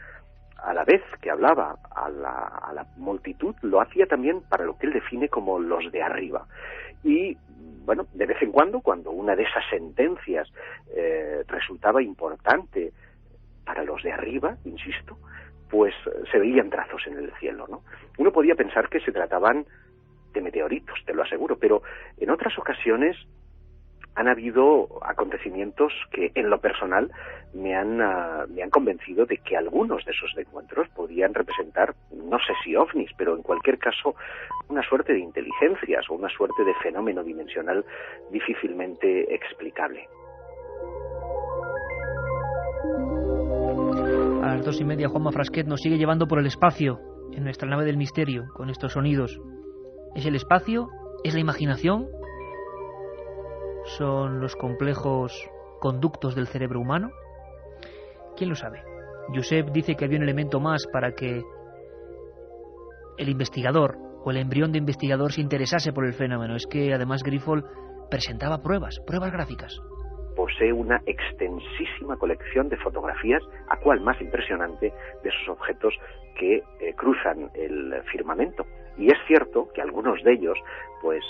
a la vez que hablaba a la multitud, lo hacía también para lo que él define como los de arriba. Y bueno, de vez en cuando una de esas sentencias resultaba importante para los de arriba, insisto, pues se veían trazos en el cielo, ¿no? Uno podía pensar que se trataban de meteoritos, te lo aseguro, pero en otras ocasiones han habido acontecimientos que en lo personal me han convencido de que algunos de esos encuentros podían representar, no sé si ovnis, pero en cualquier caso una suerte de inteligencias o una suerte de fenómeno dimensional difícilmente explicable. A las 2:30 Juanma Frasquet nos sigue llevando por el espacio en nuestra nave del misterio con estos sonidos. ¿Es el espacio? ¿Es la imaginación? ¿Son los complejos conductos del cerebro humano? ¿Quién lo sabe? Josep dice que había un elemento más para que el investigador o el embrión de investigador se interesase por el fenómeno. Es que además Grífol presentaba pruebas gráficas. Posee una extensísima colección de fotografías, a cual más impresionante, de esos objetos que cruzan el firmamento. Y es cierto que algunos de ellos pues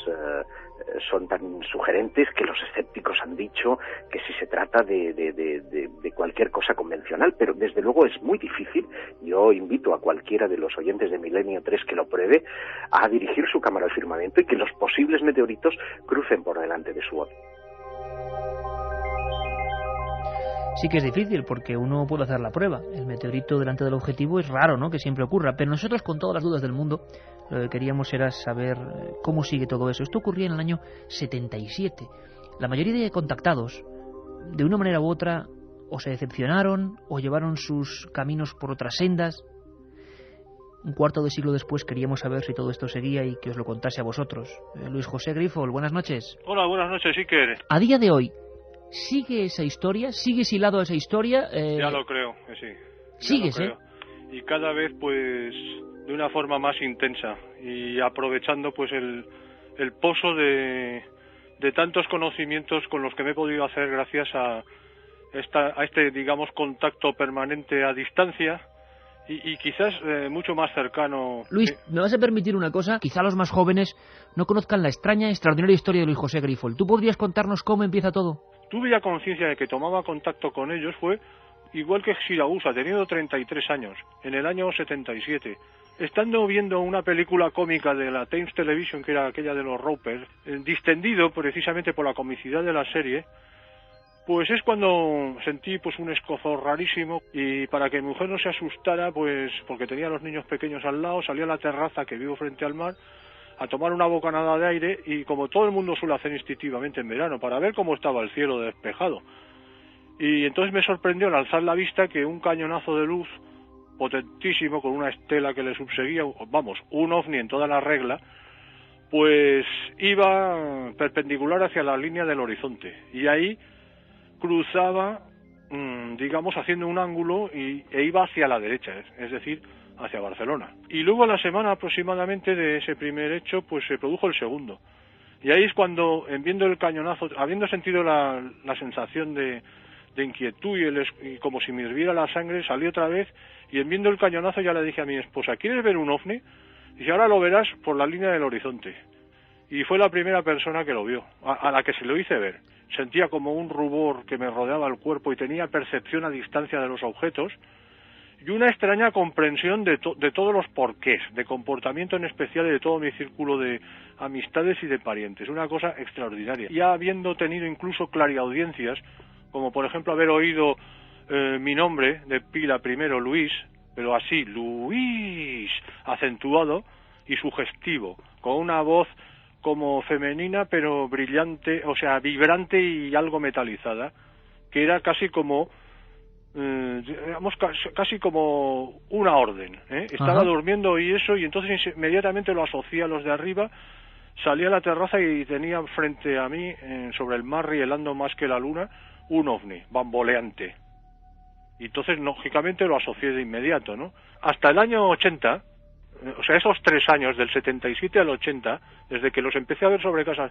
son tan sugerentes que los escépticos han dicho que si se trata de cualquier cosa convencional, pero desde luego es muy difícil. Yo invito a cualquiera de los oyentes de Milenio 3 que lo pruebe a dirigir su cámara al firmamento y que los posibles meteoritos crucen por delante de su ojo. Sí que es difícil porque uno puede hacer la prueba. El meteorito delante del objetivo es raro, ¿no?, que siempre ocurra. Pero nosotros, con todas las dudas del mundo, lo que queríamos era saber cómo sigue todo eso. Esto ocurría en el año 77. La mayoría de contactados, de una manera u otra, o se decepcionaron o llevaron sus caminos por otras sendas. Un cuarto de siglo después queríamos saber si todo esto seguía y que os lo contase a vosotros. Luis José Grífol, buenas noches. Hola, buenas noches, Iker. A día de hoy, ¿sigue esa historia? ¿Sigues hilado a esa historia? Ya lo creo, que sí. ¿Sigues, Y cada vez, pues, de una forma más intensa y aprovechando, pues, el pozo de tantos conocimientos con los que me he podido hacer gracias a este, digamos, contacto permanente a distancia y quizás mucho más cercano. Luis, ¿me vas a permitir una cosa? Quizá los más jóvenes no conozcan la extraña, extraordinaria historia de Luis José Grífold. ¿Tú podrías contarnos cómo empieza todo? Tuve ya conciencia de que tomaba contacto con ellos fue igual que Siragusa, teniendo 33 años, en el año 77. Estando viendo una película cómica de la Thames Television, que era aquella de los Ropers, distendido precisamente por la comicidad de la serie, pues es cuando sentí pues un escozor rarísimo, y para que mi mujer no se asustara, pues porque tenía a los niños pequeños al lado, salí a la terraza que vivo frente al mar a tomar una bocanada de aire, y como todo el mundo suele hacer instintivamente en verano, para ver cómo estaba el cielo despejado. Y entonces me sorprendió al alzar la vista que un cañonazo de luz potentísimo, con una estela que le subseguía, vamos, un ovni en toda la regla, pues iba perpendicular hacia la línea del horizonte, y ahí cruzaba, digamos, haciendo un ángulo e iba hacia la derecha, es decir, hacia Barcelona. Y luego a la semana aproximadamente de ese primer hecho, pues se produjo el segundo. Y ahí es cuando, viendo el cañonazo, habiendo sentido la sensación de inquietud y como si me hirviera la sangre, salí otra vez y viendo el cañonazo ya le dije a mi esposa, ¿quieres ver un ovni? Y si ahora lo verás por la línea del horizonte. Y fue la primera persona que lo vio, a la que se lo hice ver. Sentía como un rubor que me rodeaba el cuerpo y tenía percepción a distancia de los objetos y una extraña comprensión de todos los porqués, de comportamiento en especial y de todo mi círculo de amistades y de parientes. Una cosa extraordinaria. Ya habiendo tenido incluso clariaudiencias, como por ejemplo haber oído mi nombre de pila primero, Luis, pero así, Luis, acentuado y sugestivo, con una voz como femenina pero brillante, o sea, vibrante y algo metalizada, que era casi como, digamos, casi como una orden, Estaba durmiendo y eso, y entonces inmediatamente lo asocié a los de arriba, salí a la terraza y tenía frente a mí, sobre el mar rielando más que la luna, un ovni, bamboleante. Y entonces, lógicamente, lo asocié de inmediato, ¿no? Hasta el año 80, o sea, esos 3 años, del 77 al 80, desde que los empecé a ver sobre casa,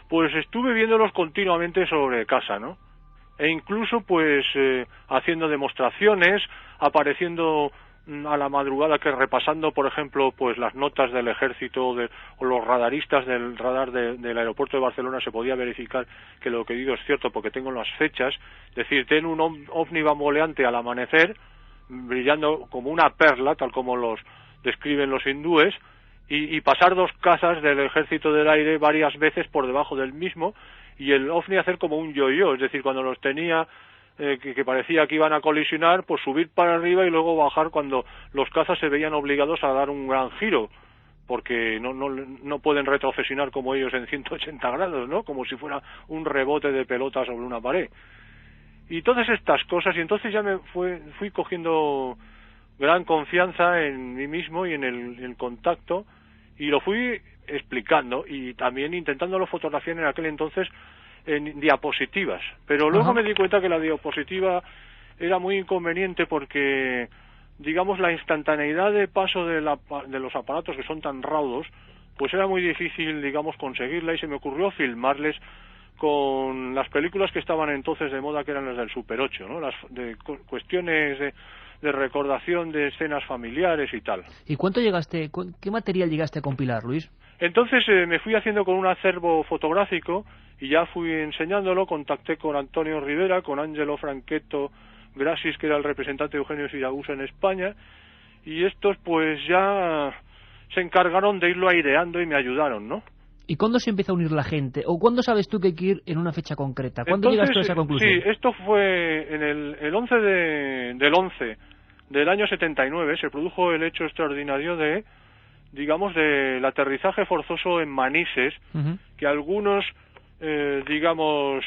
pues estuve viéndolos continuamente sobre casa, ¿no? E incluso, pues, haciendo demostraciones, apareciendo a la madrugada, que repasando, por ejemplo, pues las notas del ejército o los radaristas del radar del aeropuerto de Barcelona, se podía verificar que lo que digo es cierto porque tengo las fechas. Es decir, tengo un ovni bamboleante al amanecer, brillando como una perla, tal como los describen los hindúes, y pasar 2 cazas del ejército del aire varias veces por debajo del mismo, y el ovni hacer como un yo-yo, es decir, cuando los tenía que parecía que iban a colisionar, pues subir para arriba y luego bajar cuando los cazas se veían obligados a dar un gran giro, porque no pueden retrocesionar como ellos en 180 grados, ¿no? Como si fuera un rebote de pelota sobre una pared. Y todas estas cosas, y entonces ya fui cogiendo gran confianza en mí mismo y en el contacto, y lo fui explicando, y también intentándolo fotografiar en aquel entonces en diapositivas, pero luego me di cuenta que la diapositiva era muy inconveniente porque, digamos, la instantaneidad de paso de los aparatos, que son tan raudos, pues era muy difícil, digamos, conseguirla, y se me ocurrió filmarles con las películas que estaban entonces de moda, que eran las del Super 8, ¿no? Las de cuestiones de recordación de escenas familiares y tal. ¿Y qué material llegaste a compilar, Luis? Entonces me fui haciendo con un acervo fotográfico y ya fui enseñándolo. Contacté con Antonio Rivera, con Ángelo Franquetto Grasis, que era el representante de Eugenio Siragusa en España, y estos pues ya se encargaron de irlo aireando y me ayudaron, ¿no? ¿Y cuándo se empieza a unir la gente? ¿O cuándo sabes tú que hay que ir en una fecha concreta? ¿Cuándo llegas tú a esa conclusión? Sí, esto fue en el 11 del 11 del año 79, se produjo el hecho extraordinario del aterrizaje forzoso en Manises, que algunos, digamos,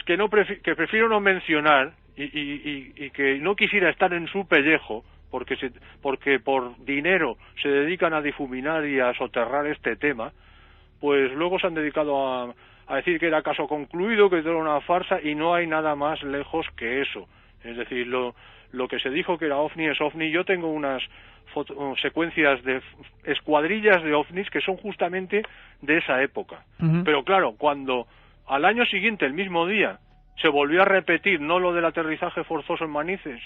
que prefiero no mencionar y que no quisiera estar en su pellejo, porque por dinero se dedican a difuminar y a soterrar este tema, pues luego se han dedicado a a decir que era caso concluido, que era una farsa, y no hay nada más lejos que eso. Es decir, lo que se dijo que era ovni es ovni. Yo tengo unas secuencias de escuadrillas de ovnis que son justamente de esa época. Pero claro, cuando al año siguiente, el mismo día, se volvió a repetir no lo del aterrizaje forzoso en Manises,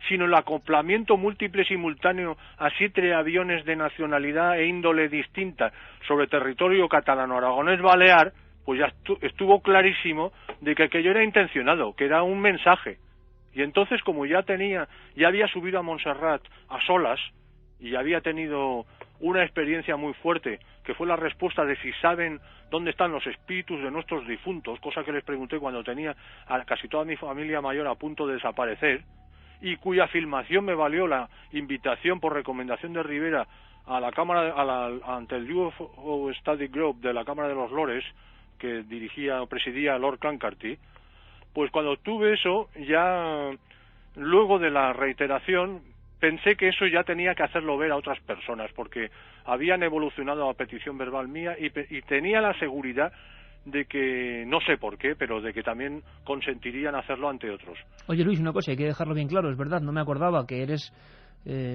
sino el acoplamiento múltiple simultáneo a 7 aviones de nacionalidad e índole distinta sobre territorio catalano-aragonés balear, pues ya estuvo clarísimo de que aquello era intencionado, que era un mensaje. Y entonces, como ya había subido a Montserrat a solas y había tenido una experiencia muy fuerte, que fue la respuesta de si saben dónde están los espíritus de nuestros difuntos, cosa que les pregunté cuando tenía a casi toda mi familia mayor a punto de desaparecer, y cuya filmación me valió la invitación por recomendación de Rivera a la cámara, ante el UFO Study Group de la Cámara de los Lores, que dirigía o presidía Lord Clancarty. Pues cuando tuve eso, ya luego de la reiteración, pensé que eso ya tenía que hacerlo ver a otras personas, porque habían evolucionado a petición verbal mía y tenía la seguridad de que, no sé por qué, pero de que también consentirían hacerlo ante otros. Oye, Luis, una cosa, hay que dejarlo bien claro, es verdad, no me acordaba que eres,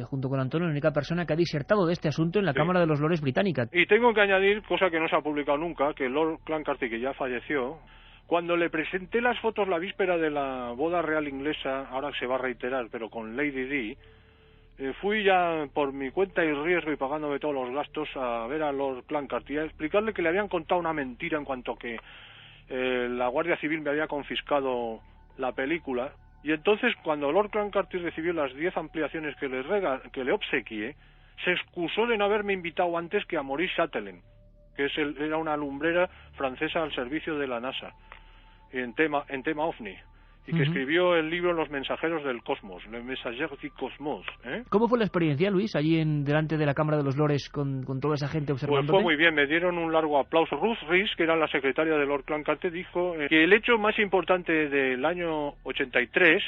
junto con Antonio, la única persona que ha disertado de este asunto en la Cámara de los Lores británica. Y tengo que añadir, cosa que no se ha publicado nunca, que Lord Clancarty, que ya falleció, cuando le presenté las fotos la víspera de la boda real inglesa, ahora se va a reiterar, pero con Lady Di, fui ya por mi cuenta y riesgo y pagándome todos los gastos a ver a Lord Clancarty y a explicarle que le habían contado una mentira en cuanto que la Guardia Civil me había confiscado la película. Y entonces, cuando Lord Clancarty recibió las 10 ampliaciones que le obsequié, se excusó de no haberme invitado antes que a Maurice Chatelain, que era una lumbrera francesa al servicio de la NASA en tema OVNI, y que escribió el libro Los mensajeros del cosmos, Les Messagers du Cosmos. ¿Cómo fue la experiencia, Luis, allí delante de la Cámara de los Lores con toda esa gente observándote? Pues fue muy bien, me dieron un largo aplauso. Ruth Rees, que era la secretaria de Lord Clancarty, dijo que el hecho más importante del año 83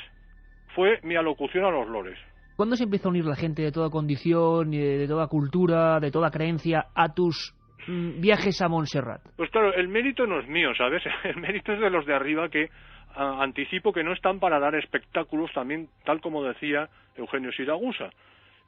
fue mi alocución a los Lores. ¿Cuándo se empieza a unir la gente de toda condición, de toda cultura, de toda creencia a tus viajes a Montserrat? Pues claro, el mérito no es mío, ¿sabes? El mérito es de los de arriba, que anticipo que no están para dar espectáculos, también tal como decía Eugenio Siragusa.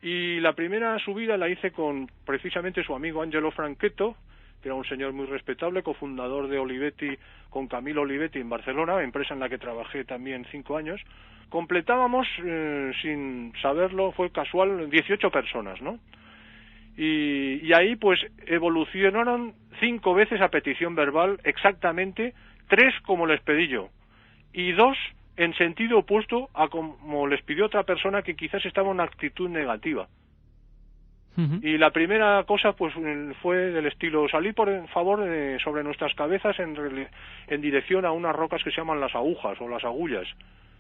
Y la primera subida la hice con precisamente su amigo Angelo Franchetto, que era un señor muy respetable, cofundador de Olivetti con Camilo Olivetti en Barcelona, empresa en la que trabajé también 5 años. Completábamos, sin saberlo, fue casual, 18 personas, ¿no? Y ahí pues evolucionaron 5 veces a petición verbal, exactamente 3 como les pedí yo, y 2 en sentido opuesto a como les pidió otra persona que quizás estaba en una actitud negativa. Y la primera cosa pues fue del estilo: salir por favor sobre nuestras cabezas en dirección a unas rocas que se llaman las agujas o las agullas,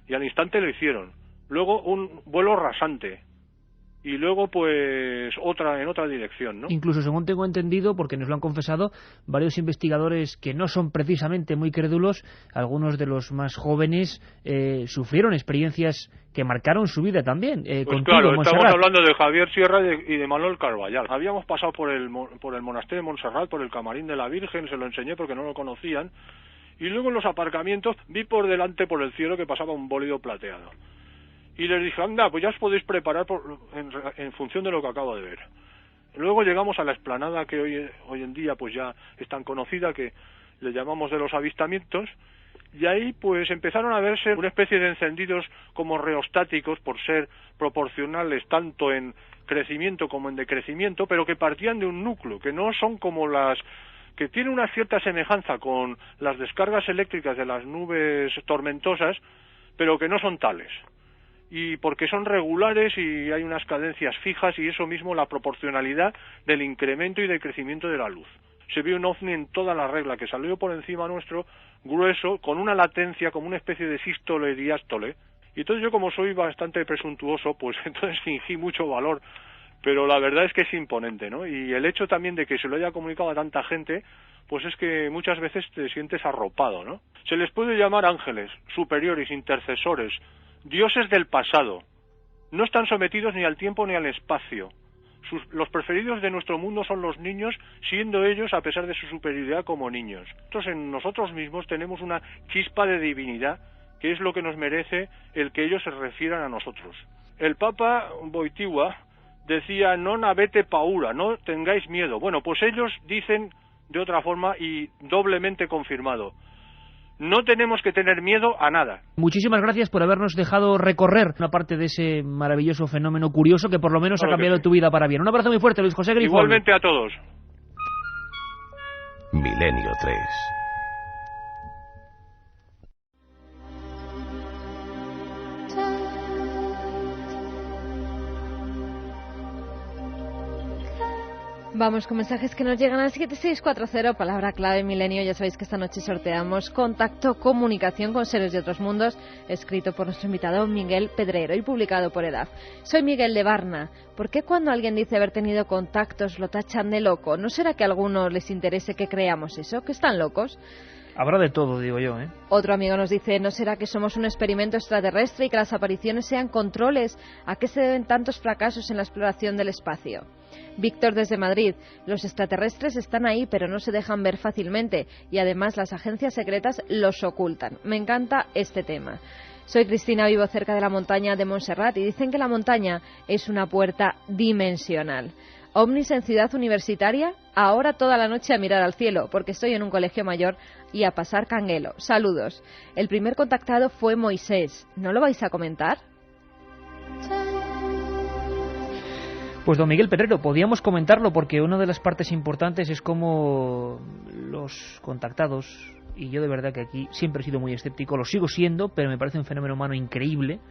y al instante lo hicieron. Luego un vuelo rasante, y luego pues en otra dirección, ¿no? Incluso, según tengo entendido, porque nos lo han confesado varios investigadores que no son precisamente muy crédulos, algunos de los más jóvenes sufrieron experiencias que marcaron su vida también. Pues contigo, claro, Montserrat. estamos hablando de Javier Sierra y de Manuel Carballal. Habíamos pasado por el monasterio de Montserrat, por el camarín de la Virgen, se lo enseñé porque no lo conocían, y luego en los aparcamientos vi por delante, por el cielo, que pasaba un bólido plateado. Y les dije, anda, pues ya os podéis preparar en función de lo que acabo de ver. Luego llegamos a la explanada que hoy en día pues ya es tan conocida, que le llamamos de los avistamientos, y ahí pues empezaron a verse una especie de encendidos como reostáticos, por ser proporcionales tanto en crecimiento como en decrecimiento, pero que partían de un núcleo, que no son como que tiene una cierta semejanza con las descargas eléctricas de las nubes tormentosas, pero que no son tales. Y porque son regulares y hay unas cadencias fijas, y eso mismo la proporcionalidad del incremento y del crecimiento de la luz. Se vio un ovni en toda la regla, que salió por encima nuestro, grueso, con una latencia como una especie de sístole y diástole. Y entonces yo, como soy bastante presuntuoso, pues entonces fingí mucho valor, pero la verdad es que es imponente, ¿no? Y el hecho también de que se lo haya comunicado a tanta gente, pues es que muchas veces te sientes arropado, ¿no? Se les puede llamar ángeles, superiores, intercesores, dioses del pasado. No están sometidos ni al tiempo ni al espacio. los preferidos de nuestro mundo son los niños, siendo ellos, a pesar de su superioridad, como niños. Nosotros en nosotros mismos tenemos una chispa de divinidad, que es lo que nos merece el que ellos se refieran a nosotros. El Papa Wojtyła decía, non avete paura, no tengáis miedo. Bueno, pues ellos dicen de otra forma y doblemente confirmado, no tenemos que tener miedo a nada. Muchísimas gracias por habernos dejado recorrer una parte de ese maravilloso fenómeno curioso que por lo menos ha cambiado tu vida para bien. Un abrazo muy fuerte, Luis José Grifol. Igualmente a todos. Milenio 3. Vamos con mensajes que nos llegan al 7640, palabra clave milenio. Ya sabéis que esta noche sorteamos Contacto, comunicación con seres de otros mundos, escrito por nuestro invitado Miguel Pedrero y publicado por EDAF. Soy Miguel de Varna. ¿Por qué cuando alguien dice haber tenido contactos lo tachan de loco? ¿No será que a algunos les interese que creamos eso, que están locos? Habrá de todo, digo yo, ¿eh? Otro amigo nos dice, ¿no será que somos un experimento extraterrestre y que las apariciones sean controles? ¿A qué se deben tantos fracasos en la exploración del espacio? Víctor desde Madrid, los extraterrestres están ahí pero no se dejan ver fácilmente y además las agencias secretas los ocultan. Me encanta este tema. Soy Cristina, vivo cerca de la montaña de Montserrat y dicen que la montaña es una puerta dimensional. ¿Ovnis en Ciudad Universitaria? Ahora toda la noche a mirar al cielo, porque estoy en un colegio mayor y a pasar canguelo. Saludos. El primer contactado fue Moisés. ¿No lo vais a comentar? Pues don Miguel Pedrero, podíamos comentarlo porque una de las partes importantes es cómo los contactados, y yo de verdad que aquí siempre he sido muy escéptico, lo sigo siendo, pero me parece un fenómeno humano increíble,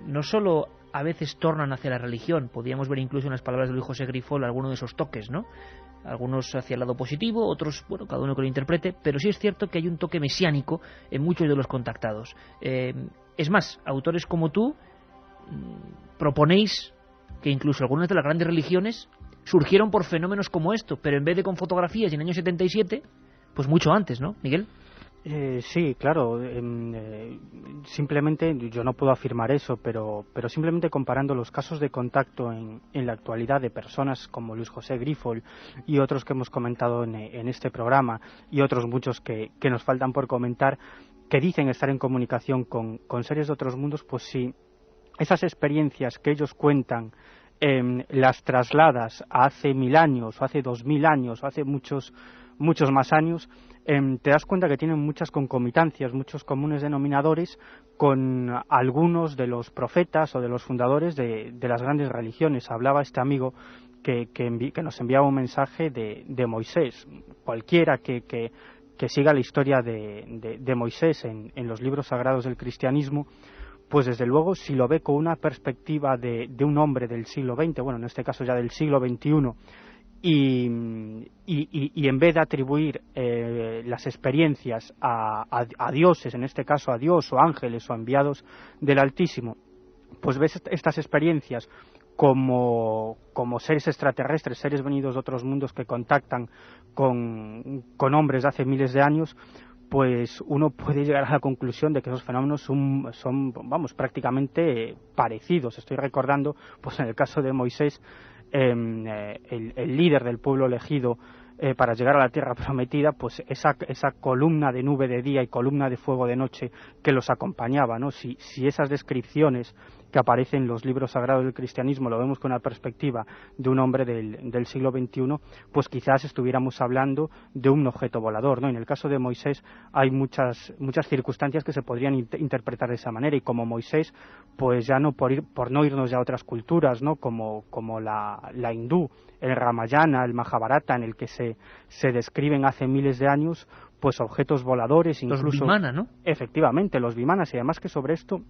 no solo a veces tornan hacia la religión, podíamos ver incluso en las palabras de Luis José Grifol algunos de esos toques, ¿no? Algunos hacia el lado positivo, otros, bueno, cada uno que lo interprete, pero sí es cierto que hay un toque mesiánico en muchos de los contactados. Es más, autores como tú proponéis que incluso algunas de las grandes religiones surgieron por fenómenos como esto, pero en vez de con fotografías en el año 77, pues mucho antes, ¿no, Miguel? Sí, claro. Simplemente, yo no puedo afirmar eso, pero simplemente comparando los casos de contacto en la actualidad de personas como Luis José Grifol y otros que hemos comentado en este programa y otros muchos que nos faltan por comentar, que dicen estar en comunicación con seres de otros mundos, pues sí, esas experiencias que ellos cuentan, las trasladas a hace 1000 años, o hace 2000 años, o hace muchos más años, te das cuenta que tienen muchas concomitancias, muchos comunes denominadores con algunos de los profetas o de los fundadores de las grandes religiones. Hablaba este amigo que nos enviaba un mensaje de Moisés. Cualquiera que siga la historia de Moisés en los libros sagrados del cristianismo, pues desde luego, si lo ve con una perspectiva de un hombre del siglo XX, bueno, en este caso ya del siglo XXI, y en vez de atribuir las experiencias a dioses, en este caso a Dios o ángeles o enviados del Altísimo, pues ves estas experiencias como seres extraterrestres, seres venidos de otros mundos que contactan con hombres de hace miles de años, pues uno puede llegar a la conclusión de que esos fenómenos son prácticamente parecidos. Estoy recordando, pues en el caso de Moisés, el líder del pueblo elegido para llegar a la tierra prometida, pues esa columna de nube de día y columna de fuego de noche que los acompañaba, ¿no? Si esas descripciones que aparecen en los libros sagrados del cristianismo lo vemos con una perspectiva de un hombre del siglo XXI, pues quizás estuviéramos hablando de un objeto volador, ¿no? En el caso de Moisés hay muchas circunstancias que se podrían interpretar de esa manera, y como Moisés, pues ya no por no irnos ya a otras culturas, ¿no? Como la hindú, el Ramayana, el Mahabharata, en el que se describen hace miles de años pues objetos voladores, incluso los vimana, ¿no? Efectivamente, los vimanas, y además que sobre esto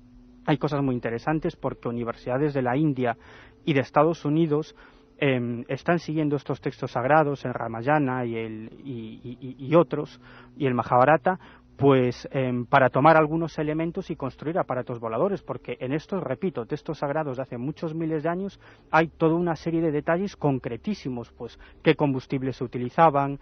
hay cosas muy interesantes porque universidades de la India y de Estados Unidos están siguiendo estos textos sagrados, el Ramayana y otros, y el Mahabharata, pues para tomar algunos elementos y construir aparatos voladores, porque en estos, repito, textos sagrados de hace muchos miles de años hay toda una serie de detalles concretísimos, pues qué combustibles se utilizaban,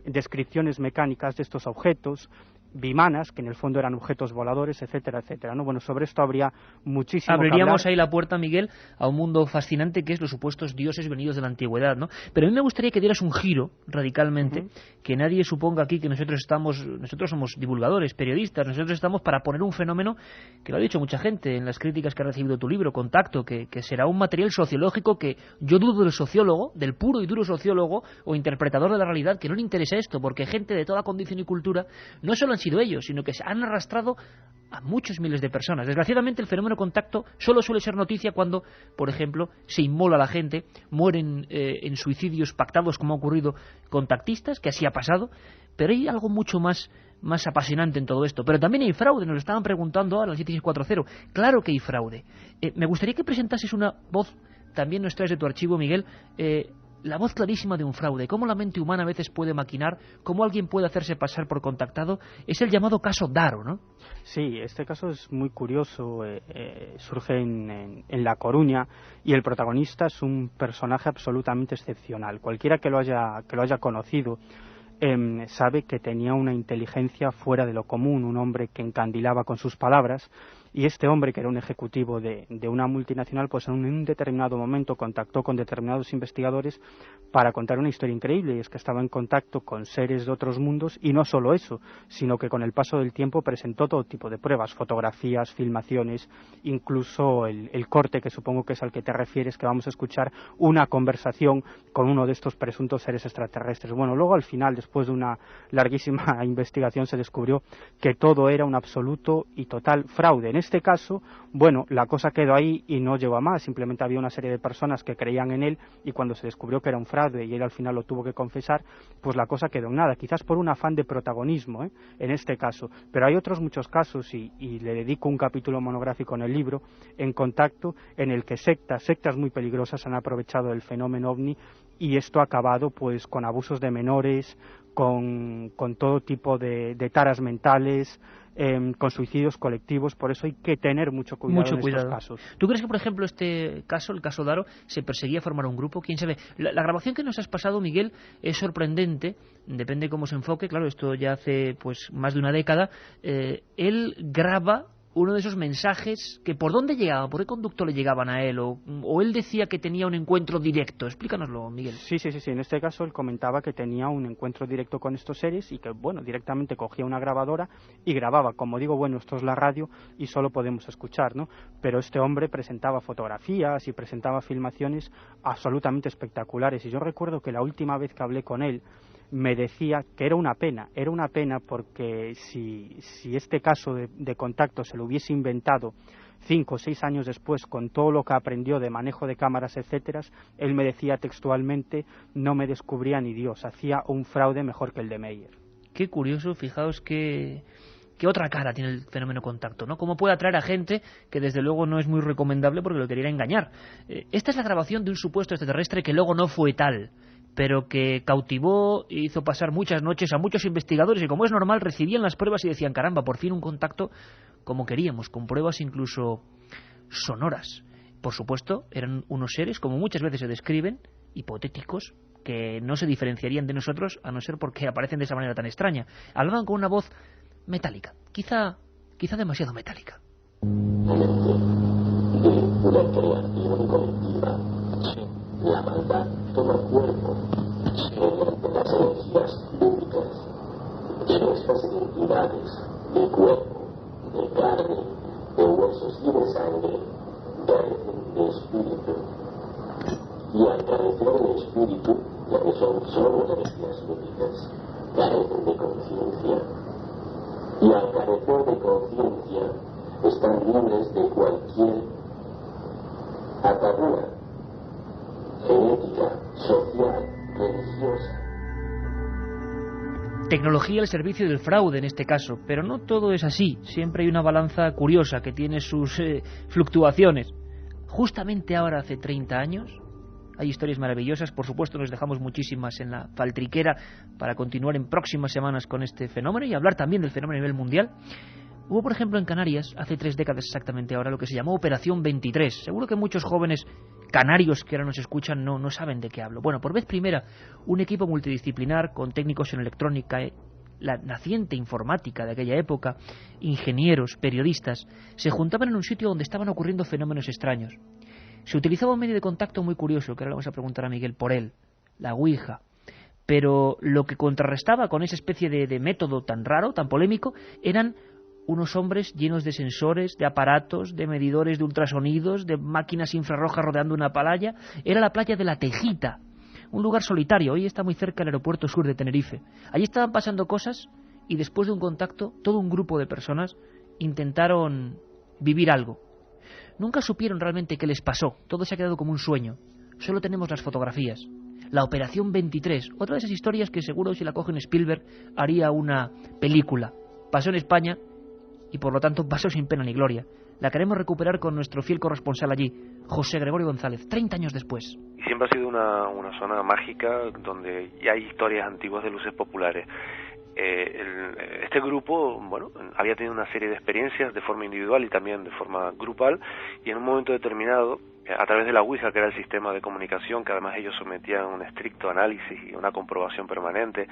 descripciones mecánicas de estos objetos, bimanas, que en el fondo eran objetos voladores, etcétera, etcétera, ¿no? Bueno, sobre esto habría muchísimo Abriríamos que hablar. ahí la puerta, Miguel, a un mundo fascinante que es los supuestos dioses venidos de la antigüedad, ¿no? Pero a mí me gustaría que dieras un giro radicalmente, que nadie suponga aquí que nosotros somos divulgadores, periodistas, nosotros estamos para poner un fenómeno que lo ha dicho mucha gente en las críticas que ha recibido tu libro, Contacto, que será un material sociológico que yo dudo del sociólogo, del puro y duro sociólogo o interpretador de la realidad, que no le interesa esto, porque gente de toda condición y cultura no solo han sido ellos, sino que se han arrastrado a muchos miles de personas. Desgraciadamente el fenómeno Contacto solo suele ser noticia cuando, por ejemplo, se inmola la gente, mueren en suicidios pactados como ha ocurrido contactistas, que así ha pasado, pero hay algo mucho más apasionante en todo esto. Pero también hay fraude, nos lo estaban preguntando ahora al 7640. Claro que hay fraude. Me gustaría que presentases una voz, también nos traes de tu archivo, Miguel, la voz clarísima de un fraude, cómo la mente humana a veces puede maquinar, cómo alguien puede hacerse pasar por contactado. Es el llamado caso Daro, ¿no? Sí, este caso es muy curioso, surge en La Coruña y el protagonista es un personaje absolutamente excepcional. Cualquiera que lo haya conocido sabe que tenía una inteligencia fuera de lo común, un hombre que encandilaba con sus palabras, y este hombre, que era un ejecutivo de una multinacional, pues en un determinado momento contactó con determinados investigadores para contar una historia increíble, y es que estaba en contacto con seres de otros mundos, y no solo eso, sino que con el paso del tiempo presentó todo tipo de pruebas, fotografías, filmaciones, incluso el corte, que supongo que es al que te refieres, que vamos a escuchar una conversación con uno de estos presuntos seres extraterrestres. Bueno, luego al final, después de una larguísima investigación, se descubrió que todo era un absoluto y total fraude. En este caso, bueno, la cosa quedó ahí y no llegó a más, simplemente había una serie de personas que creían en él, y cuando se descubrió que era un fraude y él al final lo tuvo que confesar, pues la cosa quedó en nada, quizás por un afán de protagonismo, en este caso. Pero hay otros muchos casos, y le dedico un capítulo monográfico en el libro, en Contacto, en el que sectas muy peligrosas han aprovechado el fenómeno OVNI, y esto ha acabado pues con abusos de menores, con todo tipo de taras mentales, con suicidios colectivos. Por eso hay que tener mucho cuidado en estos casos. ¿Tú crees que, por ejemplo, este caso, el caso Daro, se perseguía formar un grupo? ¿Quién sabe? La grabación que nos has pasado, Miguel, es sorprendente, depende cómo se enfoque, claro, esto ya hace pues más de una década. Él graba uno de esos mensajes que ¿por dónde llegaban? ¿Por qué conducto le llegaban a él? ¿O él decía que tenía un encuentro directo? Explícanoslo, Miguel. Sí. En este caso él comentaba que tenía un encuentro directo con estos seres y que, bueno, directamente cogía una grabadora y grababa. Como digo, bueno, esto es la radio y solo podemos escuchar, ¿no? Pero este hombre presentaba fotografías y presentaba filmaciones absolutamente espectaculares. Y yo recuerdo que la última vez que hablé con él, me decía que era una pena porque si este caso de Contacto se lo hubiese inventado 5 o 6 años después, con todo lo que aprendió de manejo de cámaras, etcétera, él me decía textualmente: no me descubría ni Dios, hacía un fraude mejor que el de Meyer. Qué curioso, fijaos que otra cara tiene el fenómeno Contacto, ¿no? Cómo puede atraer a gente que desde luego no es muy recomendable porque lo quería engañar. Esta es la grabación de un supuesto extraterrestre que luego no fue tal, pero que cautivó e hizo pasar muchas noches a muchos investigadores, y como es normal recibían las pruebas y decían: caramba, por fin un contacto como queríamos, con pruebas incluso sonoras. Por supuesto, eran unos seres, como muchas veces se describen, hipotéticos, que no se diferenciarían de nosotros a no ser porque aparecen de esa manera tan extraña. Hablaban con una voz metálica, quizá demasiado metálica. La creación colectiva, la maldad toma cuerpo mediante las energías lúdicas de nuestras identidades, de cuerpo, de carne, de huesos y de sangre, carecen de espíritu. Y al carecer de espíritu, ya que son solo energías lúdicas, carecen de conciencia. Y al carecer de conciencia, están libres de cualquier atadura genética, social, religiosa. Tecnología al servicio del fraude en este caso, pero no todo es así. Siempre hay una balanza curiosa que tiene sus fluctuaciones. Justamente ahora, hace 30 años, hay historias maravillosas. Por supuesto, nos dejamos muchísimas en la faltriquera para continuar en próximas semanas con este fenómeno y hablar también del fenómeno a nivel mundial. Hubo, por ejemplo, en Canarias, hace 3 décadas exactamente ahora, lo que se llamó Operación 23. Seguro que muchos jóvenes canarios que ahora nos escuchan no saben de qué hablo. Bueno, por vez primera, un equipo multidisciplinar con técnicos en electrónica, la naciente informática de aquella época, ingenieros, periodistas, se juntaban en un sitio donde estaban ocurriendo fenómenos extraños. Se utilizaba un medio de contacto muy curioso, que ahora le vamos a preguntar a Miguel por él, la Ouija. Pero lo que contrarrestaba con esa especie de método tan raro, tan polémico, eran unos hombres llenos de sensores, de aparatos, de medidores de ultrasonidos, de máquinas infrarrojas rodeando una playa. Era la playa de La Tejita, un lugar solitario. Hoy está muy cerca del aeropuerto sur de Tenerife. Allí estaban pasando cosas y después de un contacto, todo un grupo de personas intentaron vivir algo. Nunca supieron realmente qué les pasó. Todo se ha quedado como un sueño. Solo tenemos las fotografías. La Operación 23, otra de esas historias que seguro si la cogen Spielberg haría una película. Pasó en España y por lo tanto pasó sin pena ni gloria. La queremos recuperar con nuestro fiel corresponsal allí, José Gregorio González, 30 años después. Y siempre ha sido una zona mágica donde ya hay historias antiguas de luces populares. Este grupo, bueno, había tenido una serie de experiencias de forma individual y también de forma grupal, y en un momento determinado, a través de la Ouija, que era el sistema de comunicación que además ellos sometían a un estricto análisis y una comprobación permanente,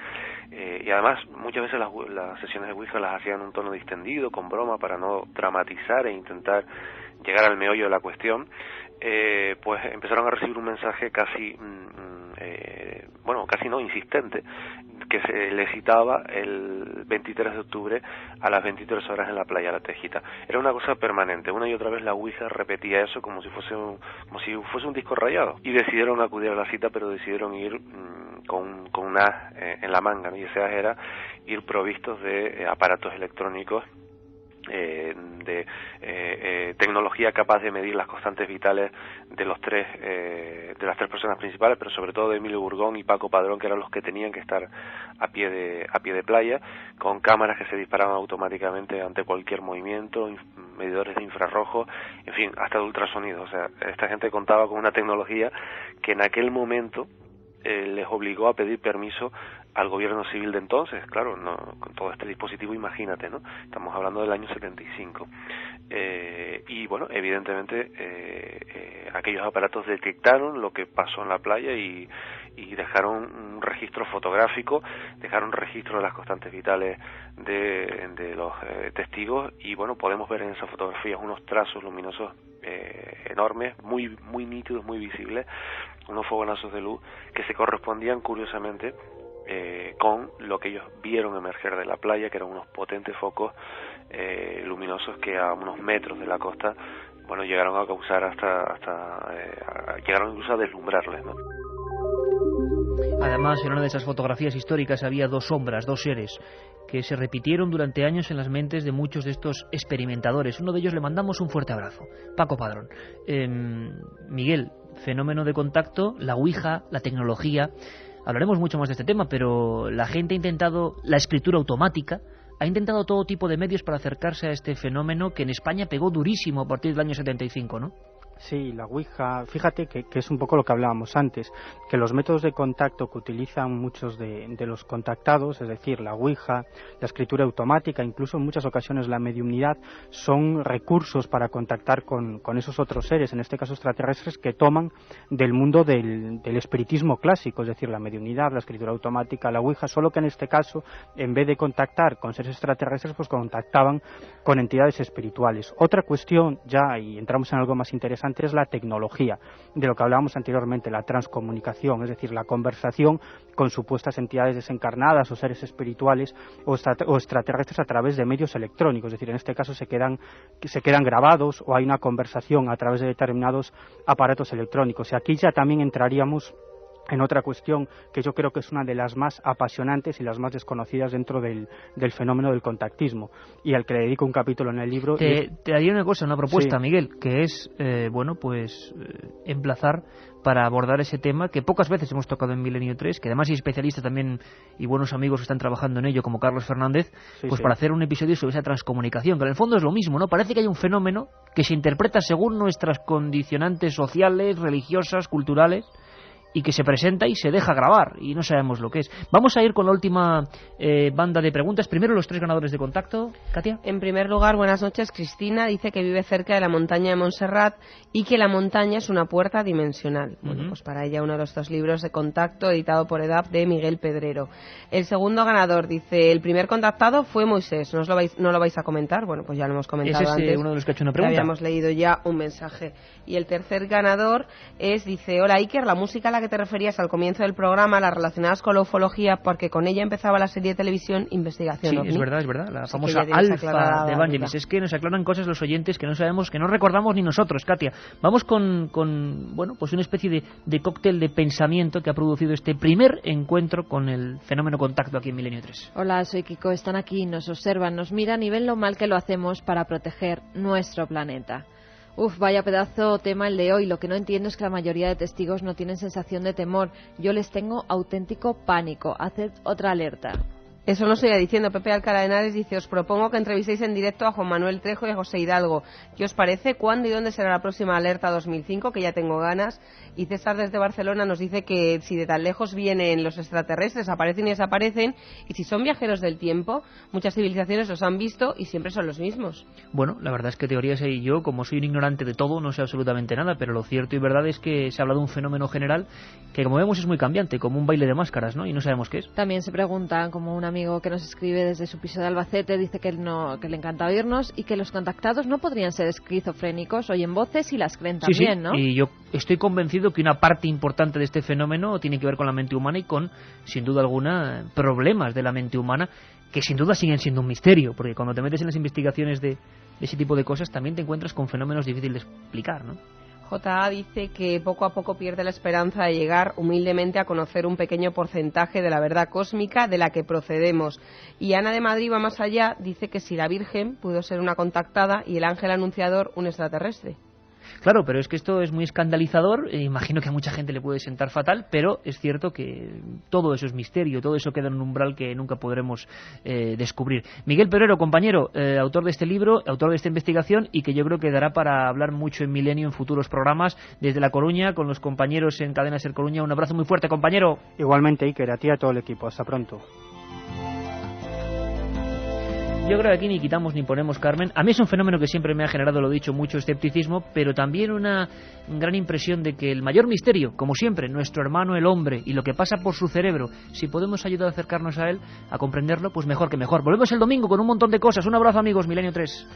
y además muchas veces las sesiones de Ouija las hacían en un tono distendido, con broma, para no dramatizar e intentar llegar al meollo de la cuestión, pues empezaron a recibir un mensaje casi no insistente, que se le citaba el 23 de octubre a las 23 horas en la playa La Tejita. Era una cosa permanente, una y otra vez la Ouija repetía eso como si fuese un disco rayado, y decidieron acudir a la cita, pero decidieron ir con un as en la manga, ¿no? Y ese as era ir provistos de aparatos electrónicos, de tecnología capaz de medir las constantes vitales de las tres personas principales, pero sobre todo de Emilio Burgón y Paco Padrón, que eran los que tenían que estar a pie de playa, con cámaras que se disparaban automáticamente ante cualquier movimiento, medidores de infrarrojo, en fin, hasta de ultrasonido. O sea, esta gente contaba con una tecnología que en aquel momento les obligó a pedir permiso al gobierno civil de entonces. Claro, no, con todo este dispositivo, imagínate, ¿no? Estamos hablando del año 75. Y bueno, evidentemente aquellos aparatos detectaron lo que pasó en la playa y dejaron un registro fotográfico, dejaron un registro de las constantes vitales de los testigos, y bueno, podemos ver en esas fotografías unos trazos luminosos enormes, muy nítidos, muy visibles, unos fogonazos de luz que se correspondían curiosamente con lo que ellos vieron emerger de la playa, que eran unos potentes focos luminosos que a unos metros de la costa, bueno, llegaron a causar llegaron incluso a deslumbrarles, ¿no? Además, en una de esas fotografías históricas había dos sombras, dos seres, que se repitieron durante años en las mentes de muchos de estos experimentadores. Uno de ellos le mandamos un fuerte abrazo, Paco Padrón. Miguel, fenómeno de contacto, la Ouija, la tecnología. Hablaremos mucho más de este tema, pero la gente ha intentado la escritura automática, ha intentado todo tipo de medios para acercarse a este fenómeno que en España pegó durísimo a partir del año 75, ¿no? Sí, la Ouija, fíjate que es un poco lo que hablábamos antes, que los métodos de contacto que utilizan muchos de los contactados, es decir, la Ouija, la escritura automática, incluso en muchas ocasiones la mediumnidad, son recursos para contactar con esos otros seres, en este caso extraterrestres, que toman del mundo del espiritismo clásico, es decir, la mediumnidad, la escritura automática, la Ouija, solo que en este caso, en vez de contactar con seres extraterrestres, pues contactaban con entidades espirituales. Otra cuestión, ya, y entramos en algo más interesante, es la tecnología, de lo que hablábamos anteriormente, la transcomunicación, es decir, la conversación con supuestas entidades desencarnadas o seres espirituales o extraterrestres a través de medios electrónicos, es decir, en este caso se quedan grabados, o hay una conversación a través de determinados aparatos electrónicos. Y aquí ya también entraríamos en otra cuestión que yo creo que es una de las más apasionantes y las más desconocidas dentro del fenómeno del contactismo, y al que le dedico un capítulo en el libro. Te haría una propuesta, sí, Miguel, que es, emplazar para abordar ese tema que pocas veces hemos tocado en Milenio 3, que además hay especialistas también y buenos amigos que están trabajando en ello, como Carlos Fernández, para hacer un episodio sobre esa transcomunicación, que en el fondo es lo mismo, ¿no? Parece que hay un fenómeno que se interpreta según nuestras condicionantes sociales, religiosas, culturales, y que se presenta y se deja grabar y no sabemos lo que es. Vamos a ir con la última banda de preguntas. Primero los 3 ganadores de contacto. Katia. En primer lugar, buenas noches. Cristina dice que vive cerca de la montaña de Montserrat y que la montaña es una puerta dimensional. Bueno, pues para ella uno de estos libros de contacto editado por EDAP de Miguel Pedrero. El segundo ganador dice, el primer contactado fue Moisés. ¿No lo vais a comentar? Bueno, pues ya lo hemos comentado Ese es antes. uno de los que ha hecho una pregunta. Habíamos leído ya un mensaje. Y el tercer ganador dice, hola Iker, la música a la que te referías al comienzo del programa, las relacionadas con la ufología, porque con ella empezaba la serie de televisión Investigación OVNI. Sí, es verdad, la famosa Alfa de Evangelis. Es que nos aclaran cosas los oyentes que no sabemos, que no recordamos ni nosotros, Katia. Vamos con bueno, pues una especie de cóctel de pensamiento que ha producido este primer encuentro con el fenómeno contacto aquí en Milenio 3. Hola, soy Kiko, están aquí, nos observan, nos miran y ven lo mal que lo hacemos para proteger nuestro planeta. Vaya pedazo tema el de hoy. Lo que no entiendo es que la mayoría de testigos no tienen sensación de temor. Yo les tengo auténtico pánico. Haced otra alerta. Eso nos sigue diciendo Pepe Alcalá de Henares, dice, os propongo que entrevistéis en directo a Juan Manuel Trejo y a José Hidalgo. ¿Qué os parece? ¿Cuándo y dónde será la próxima alerta 2005? Que ya tengo ganas. Y César desde Barcelona nos dice que si de tan lejos vienen los extraterrestres, aparecen y desaparecen, y si son viajeros del tiempo, muchas civilizaciones los han visto y siempre son los mismos. Bueno, la verdad es que teorías y yo, como soy un ignorante de todo, no sé absolutamente nada, pero lo cierto y verdad es que se habla de un fenómeno general que, como vemos, es muy cambiante, como un baile de máscaras, ¿no? Y no sabemos qué es. También se pregunta, como una amigo que nos escribe desde su piso de Albacete, dice que le encanta oírnos y que los contactados no podrían ser esquizofrénicos, oyen voces y las creen también, sí, ¿no? Y yo estoy convencido que una parte importante de este fenómeno tiene que ver con la mente humana y con, sin duda alguna, problemas de la mente humana que sin duda siguen siendo un misterio, porque cuando te metes en las investigaciones de ese tipo de cosas también te encuentras con fenómenos difíciles de explicar, ¿no? J.A. dice que poco a poco pierde la esperanza de llegar humildemente a conocer un pequeño porcentaje de la verdad cósmica de la que procedemos. Y Ana de Madrid va más allá, dice que si la Virgen pudo ser una contactada y el ángel anunciador un extraterrestre. Claro, pero es que esto es muy escandalizador, imagino que a mucha gente le puede sentar fatal, pero es cierto que todo eso es misterio, todo eso queda en un umbral que nunca podremos descubrir. Miguel Pedrero, compañero, autor de este libro, autor de esta investigación, y que yo creo que dará para hablar mucho en Milenio en futuros programas, desde La Coruña, con los compañeros en Cadena Ser Coruña. Un abrazo muy fuerte, compañero. Igualmente, Iker, a ti y a todo el equipo. Hasta pronto. Yo creo que aquí ni quitamos ni ponemos, Carmen. A mí es un fenómeno que siempre me ha generado, lo dicho, mucho escepticismo, pero también una gran impresión de que el mayor misterio, como siempre, nuestro hermano el hombre y lo que pasa por su cerebro, si podemos ayudar a acercarnos a él, a comprenderlo, pues mejor que mejor. Volvemos el domingo con un montón de cosas. Un abrazo, amigos. Milenio 3.